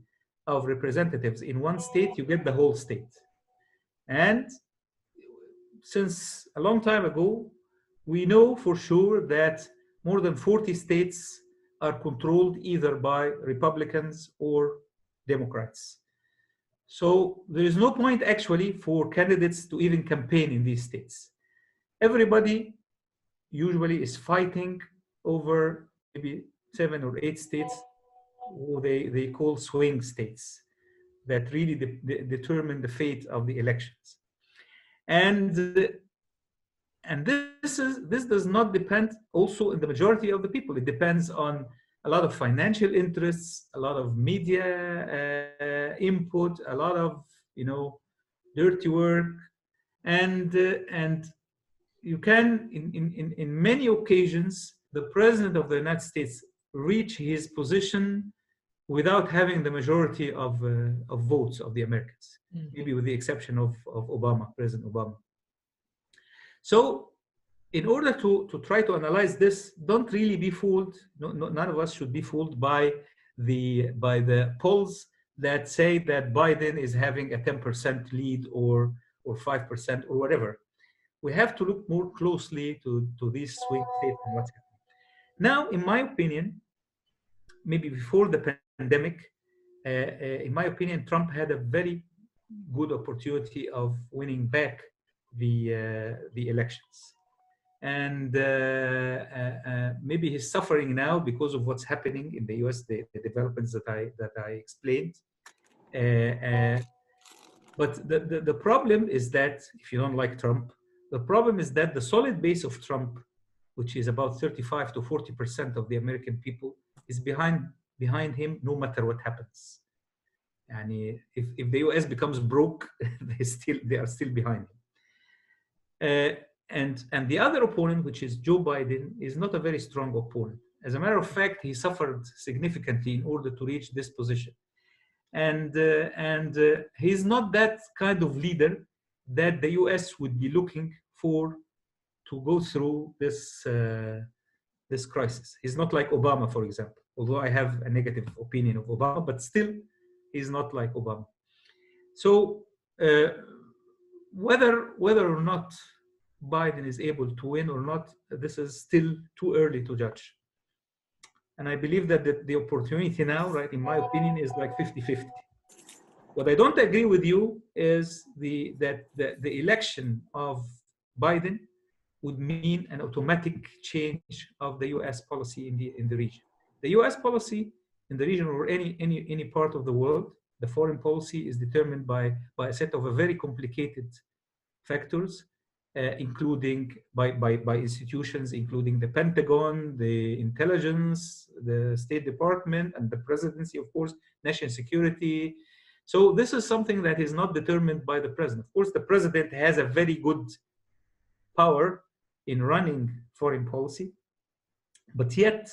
of representatives in one state, you get the whole state. And since a long time ago, we know for sure that more than 40 states are controlled either by Republicans or Democrats. So there is no point actually for candidates to even campaign in these states. Everybody usually is fighting over maybe 7 or 8 states, who they call swing states, that really determine the fate of the elections. And this does not depend also in the majority of the people. It depends on a lot of financial interests, a lot of media input, a lot of dirty work, and you can in many occasions the president of the United States reach his position without having the majority of votes of the Americans, maybe with the exception of Obama, President Obama. So in order to try to analyze this, don't really be fooled. None of us should be fooled by the polls that say that Biden is having a 10% lead or 5% or whatever. We have to look more closely to these swing states and what's happening. Now, in my opinion, maybe before the pandemic, in my opinion, Trump had a very good opportunity of winning back the elections. And maybe he's suffering now because of what's happening in the US, the developments that I explained. But the problem is that, if you don't like Trump, the problem is that the solid base of Trump, which is about 35 to 40% of the American people, is behind him no matter what happens. And if the US becomes broke, they are still behind him. And the other opponent, which is Joe Biden, is not a very strong opponent. As a matter of fact, he suffered significantly in order to reach this position. And he's not that kind of leader that the US would be looking for to go through this crisis. He's not like Obama, for example, although I have a negative opinion of Obama, but still, he's not like Obama. So whether or not Biden is able to win or not, this is still too early to judge. And I believe that the opportunity now, right, in my opinion, is like 50-50. What I don't agree with you is that the election of Biden would mean an automatic change of the US policy in the region. The US policy in the region or any part of the world, the foreign policy is determined by a set of very complicated factors including by institutions, including the Pentagon, the intelligence, the State Department, and the presidency, of course, national security. So this is something that is not determined by the president. Of course, the president has a very good power in running foreign policy, but yet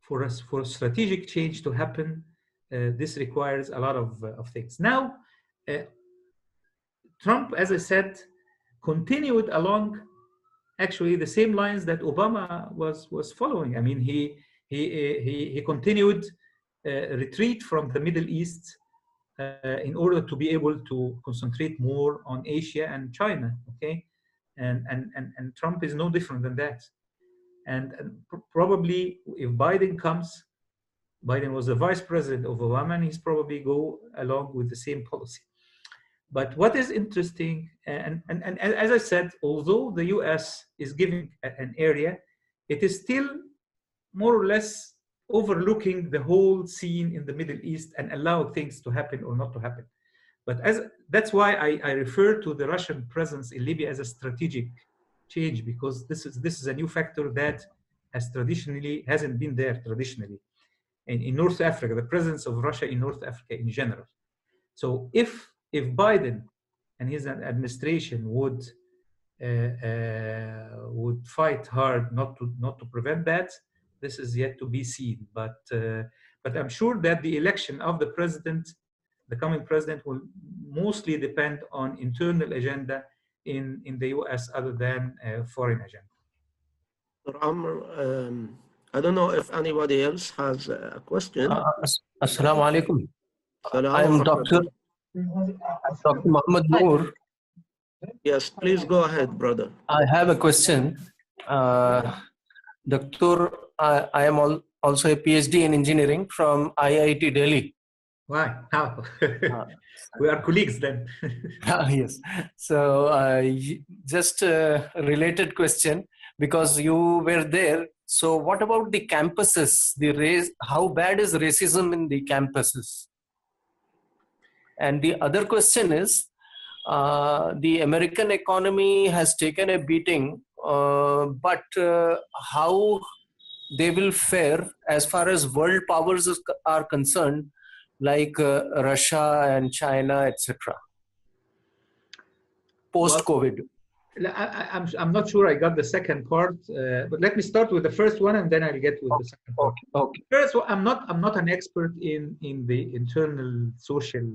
for a strategic change to happen, this requires a lot of things. Now, Trump, as I said, continued along actually the same lines that Obama was following. I mean, he continued retreat from the Middle East in order to be able to concentrate more on Asia and China. Okay, and Trump is no different than that. And probably if Biden comes, Biden was the vice president of Obama, and he's probably go along with the same policy. But what is interesting, and as I said, although the US is giving an area, it is still more or less overlooking the whole scene in the Middle East and allow things to happen or not to happen. But that's why I refer to the Russian presence in Libya as a strategic change, because this is a new factor that hasn't been there traditionally. And in North Africa, the presence of Russia in North Africa in general. So if Biden and his administration would fight hard not to prevent that, this is yet to be seen. But I'm sure that the election of the president, the coming president, will mostly depend on internal agenda in the US other than foreign agenda. Dr. Amr, I don't know if anybody else has a question. Assalamu alaikum. Salam I am alaikum. Dr. Muhammad Noor. Yes, please go ahead, brother. I have a question. Doctor, I am also a PhD in engineering from IIT Delhi. Why? How? We are colleagues then. Yes. So just a related question, because you were there. So what about the campuses? How bad is racism in the campuses? And the other question is, the American economy has taken a beating, but how they will fare as far as world powers are concerned, like Russia and China, etc. Post-COVID. Well, I'm not sure I got the second part, but let me start with the first one, and then I'll get with the second part. Okay. First, I'm not an expert in the internal social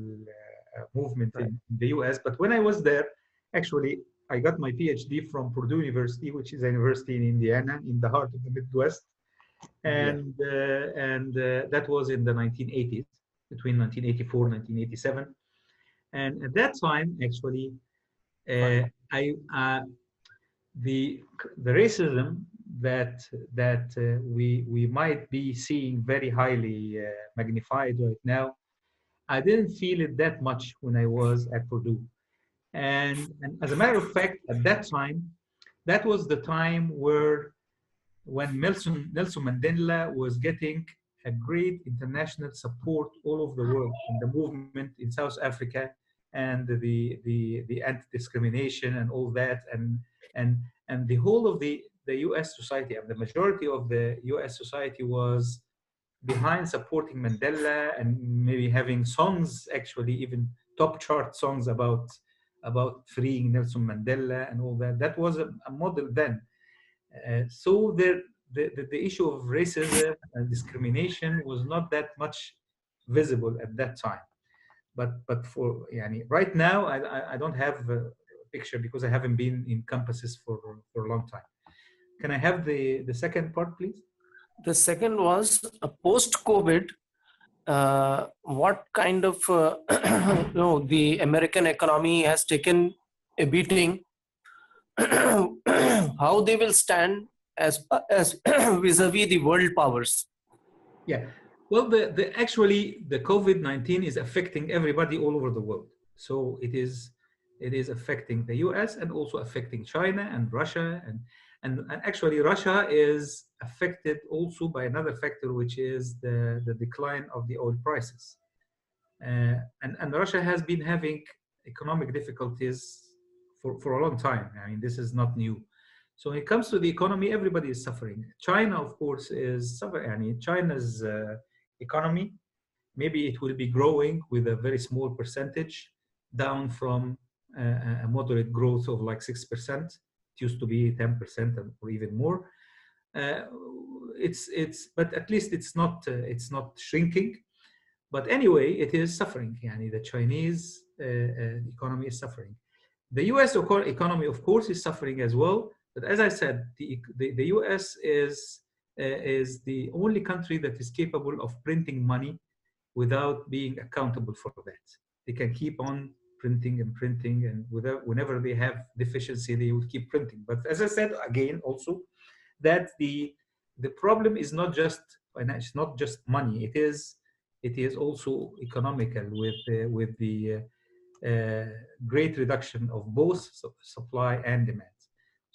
movement in the US, but when I was there, actually, I got my PhD from Purdue University, which is a university in Indiana, in the heart of the Midwest, and that was in the 1980s, between 1984 and 1987, and at that time, actually, the racism that we might be seeing very highly magnified right now, I didn't feel it that much when I was at Purdue. And as a matter of fact, at that time, that was the time when Nelson Mandela was getting a great international support all over the world in the movement in South Africa and the anti-discrimination and all that, and the whole of the US society, and the majority of the US society was behind supporting Mandela, and maybe having songs, actually even top chart songs about freeing Nelson Mandela and all that. That was a model then. So the issue of racism and discrimination was not that much visible at that time. But for right now, I don't have a picture because I haven't been in campuses for a long time. Can I have the second part, please? The second was post-COVID. What kind of the American economy has taken a beating? How they will stand as vis-a-vis the world powers? Yeah. Well, actually the COVID-19 is affecting everybody all over the world. So it is affecting the US and also affecting China and Russia, and actually Russia is affected also by another factor, which is the decline of the oil prices. And Russia has been having economic difficulties for a long time. I mean, this is not new. So when it comes to the economy, everybody is suffering. China, of course, is suffering. I mean, China's economy, maybe it will be growing with a very small percentage, down from a moderate growth of like 6%. It used to be 10% or even more. But at least it's not shrinking. But anyway, it is suffering. Yani the Chinese economy is suffering. The U.S. economy, of course, is suffering as well. But as I said, the U.S. is the only country that is capable of printing money without being accountable for that. They can keep on printing and printing, and whenever they have deficiency, they will keep printing. But as I said again, also that the problem is not just financial, it's not just money. It is also economical with the great reduction of both supply and demand.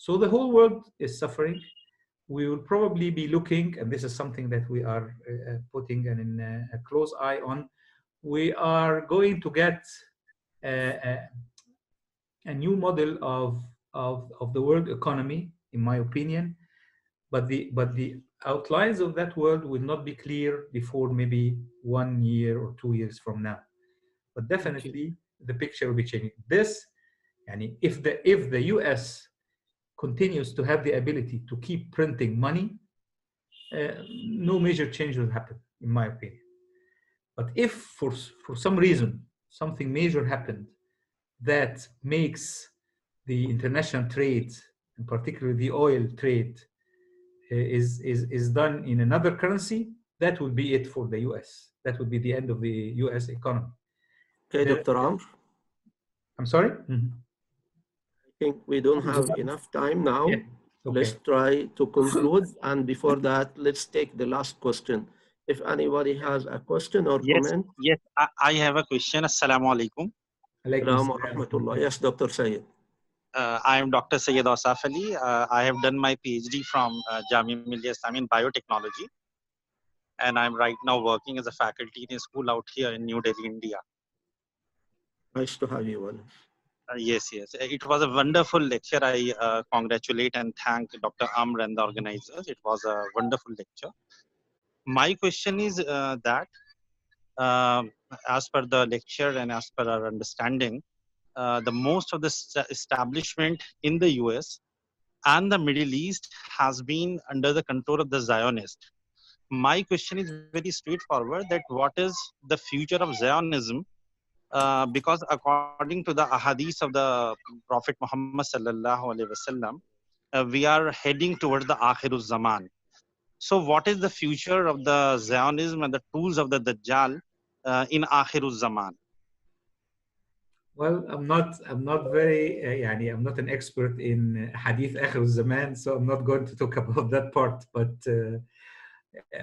So the whole world is suffering. We will probably be looking, and this is something that we are putting a close eye on. We are going to get a new model of the world economy, in my opinion, but the outlines of that world will not be clear before maybe 1 year or 2 years from now. But definitely the picture will be changing. This, and if the US continues to have the ability to keep printing money, no major change will happen, in my opinion. But if for some reason something major happened that makes the international trade, and particularly the oil trade, is done in another currency, that would be it for the US. That would be the end of the US economy. Okay, Dr. Amr. I'm sorry? I think we don't have enough time now. Yeah. Okay. Let's try to conclude. And before that, let's take the last question. If anybody has a question or comment. Yes, I have a question. Assalamu alaikum. Assalamu rahmatullah. Yes, Dr. Sayed. I am Dr. Syed Asaf Ali. I have done my PhD from Jamia Millia Islamia in biotechnology. And I'm right now working as a faculty in a school out here in New Delhi, India. Nice to have you on. Yes. It was a wonderful lecture. I congratulate and thank Dr. Amr and the organizers. It was a wonderful lecture. My question is that as per the lecture and as per our understanding, the most of the establishment in the US and the Middle East has been under the control of the Zionists. My question is very straightforward, that what is the future of Zionism? Because according to the ahadith of the Prophet Muhammad sallallahu alaihi wasallam, we are heading towards the Akhiruz Zaman. So what is the future of the Zionism and the tools of the Dajjal in Akhiruz Zaman? Well, I'm not very, I'm not an expert in Hadith Akhir Zaman, so I'm not going to talk about that part. But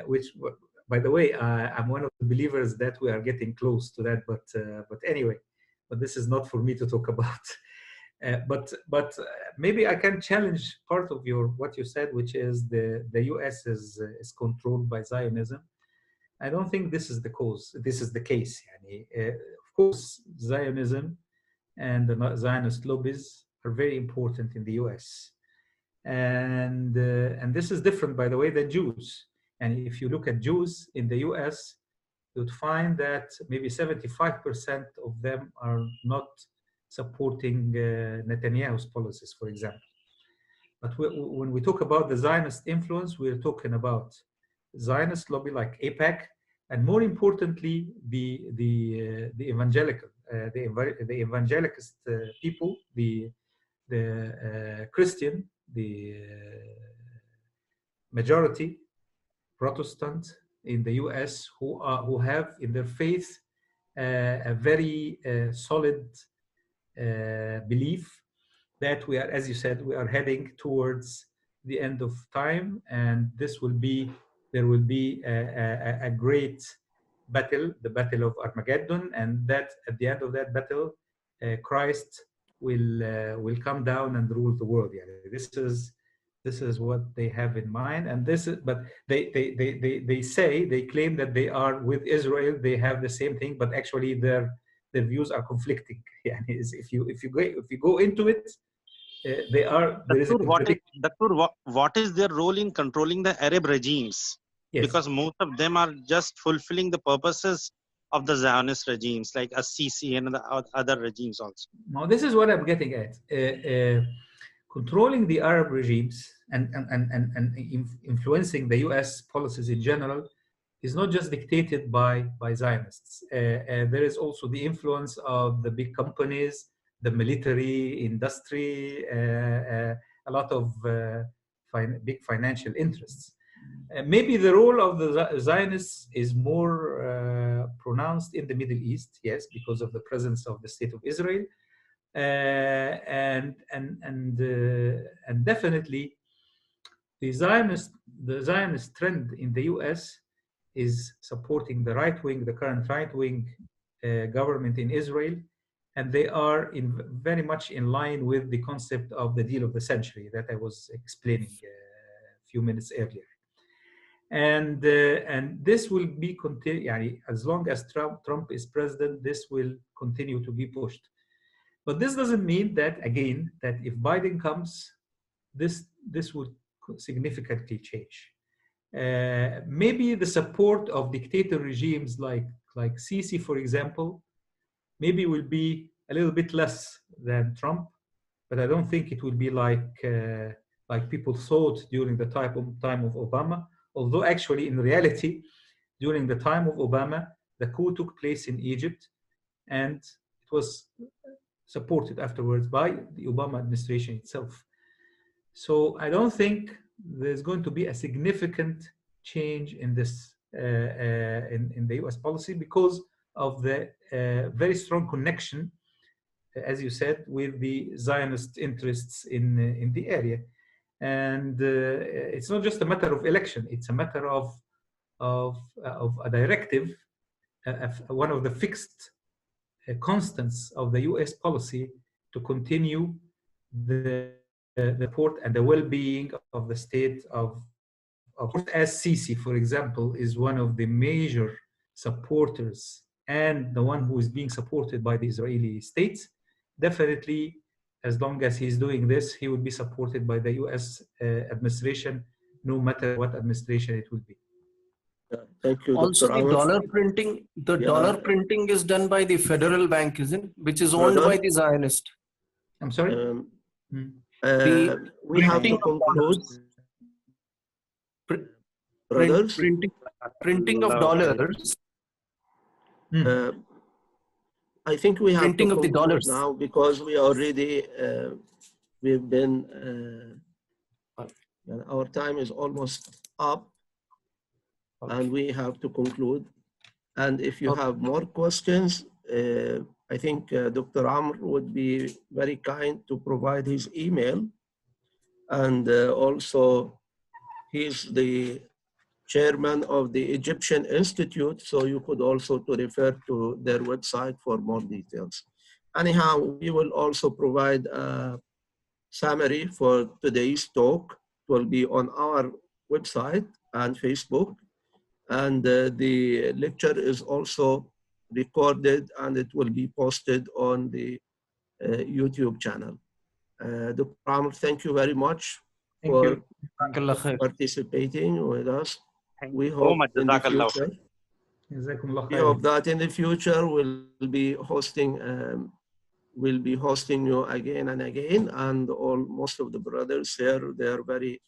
which, by the way, I'm one of the believers that we are getting close to that. But anyway, but this is not for me to talk about. But maybe I can challenge part of what you said, which is the U.S. is controlled by Zionism. I don't think this is the cause. This is the case. Of course, Zionism and the Zionist lobbies are very important in the U.S. And this is different, by the way, than Jews. And if you look at Jews in the U.S., you would find that maybe 75% of them are not supporting Netanyahu's policies, for example. But when we talk about the Zionist influence, we're talking about Zionist lobby like AIPAC, and more importantly, the evangelical, the evangelicist people, the Christian, the majority Protestant in the U.S. who have in their faith a very solid belief that we are, as you said, we are heading towards the end of time, and there will be a great battle, the Battle of Armageddon, and that at the end of that battle, Christ will come down and rule the world. Yeah, this is what they have in mind, and but they claim that they are with Israel. They have the same thing, but actually their their views are conflicting. Yeah, if you go into it, there is a contradiction. What is their role in controlling the Arab regimes? Yes. Because most of them are just fulfilling the purposes of the Zionist regimes, like Assisi and the other regimes also. Now, this is what I'm getting at. Controlling the Arab regimes and influencing the US policies in general is not just dictated by Zionists. There is also the influence of the big companies, the military industry, a lot of big financial interests. Maybe the role of the Zionists is more pronounced in the Middle East, yes, because of the presence of the State of Israel, and definitely the Zionist trend in the U.S. is supporting the current right-wing government in Israel, and they are very much in line with the concept of the deal of the century that I was explaining a few minutes earlier. And this will be as long as Trump is president, this will continue to be pushed. But this doesn't mean that, again, that if Biden comes, this would significantly change. Maybe the support of dictator regimes like Sisi, for example, maybe will be a little bit less than Trump, but I don't think it will be like people thought during the time of Obama. Although actually, in reality, during the time of Obama, the coup took place in Egypt, and it was supported afterwards by the Obama administration itself. So I don't think there's going to be a significant change in this in the U.S. policy because of the very strong connection, as you said, with the Zionist interests in the area. And it's not just a matter of election; it's a matter of a directive, one of the fixed constants of the U.S. policy to continue the support and the well-being of the state of as Sisi, for example, is one of the major supporters and the one who is being supported by the Israeli state. Definitely, as long as he's doing this, he will be supported by the U.S. Administration, no matter what administration it will be. Thank you, Also, Dr. the Amr. dollar printing is done by the federal bank, isn't it? Which is owned by the Zionist. I'm sorry? We have to conclude. Brothers? Printing of dollars. I think we have Printing to of the conclude dollars now because we already, we've been, our time is almost up. Okay. And we have to conclude. And if you have more questions, I think Dr. Amr would be very kind to provide his email. And also, he's the chairman of the Egyptian Institute, so you could also refer to their website for more details. Anyhow, we will also provide a summary for today's talk. It will be on our website and Facebook. And the lecture is also recorded and it will be posted on the YouTube channel. Dr. Amr, thank you very much for participating with us. We hope in the future. We hope that in the future we'll be hosting you again and again, and most of the brothers here, they are very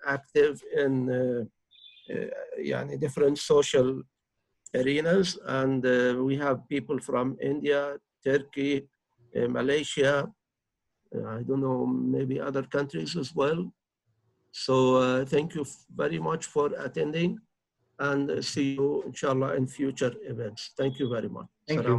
active in different social arenas, and we have people from India, Turkey, Malaysia, I don't know, maybe other countries as well. So thank you very much for attending, and see you, inshallah, in future events. Thank you very much. Thank you.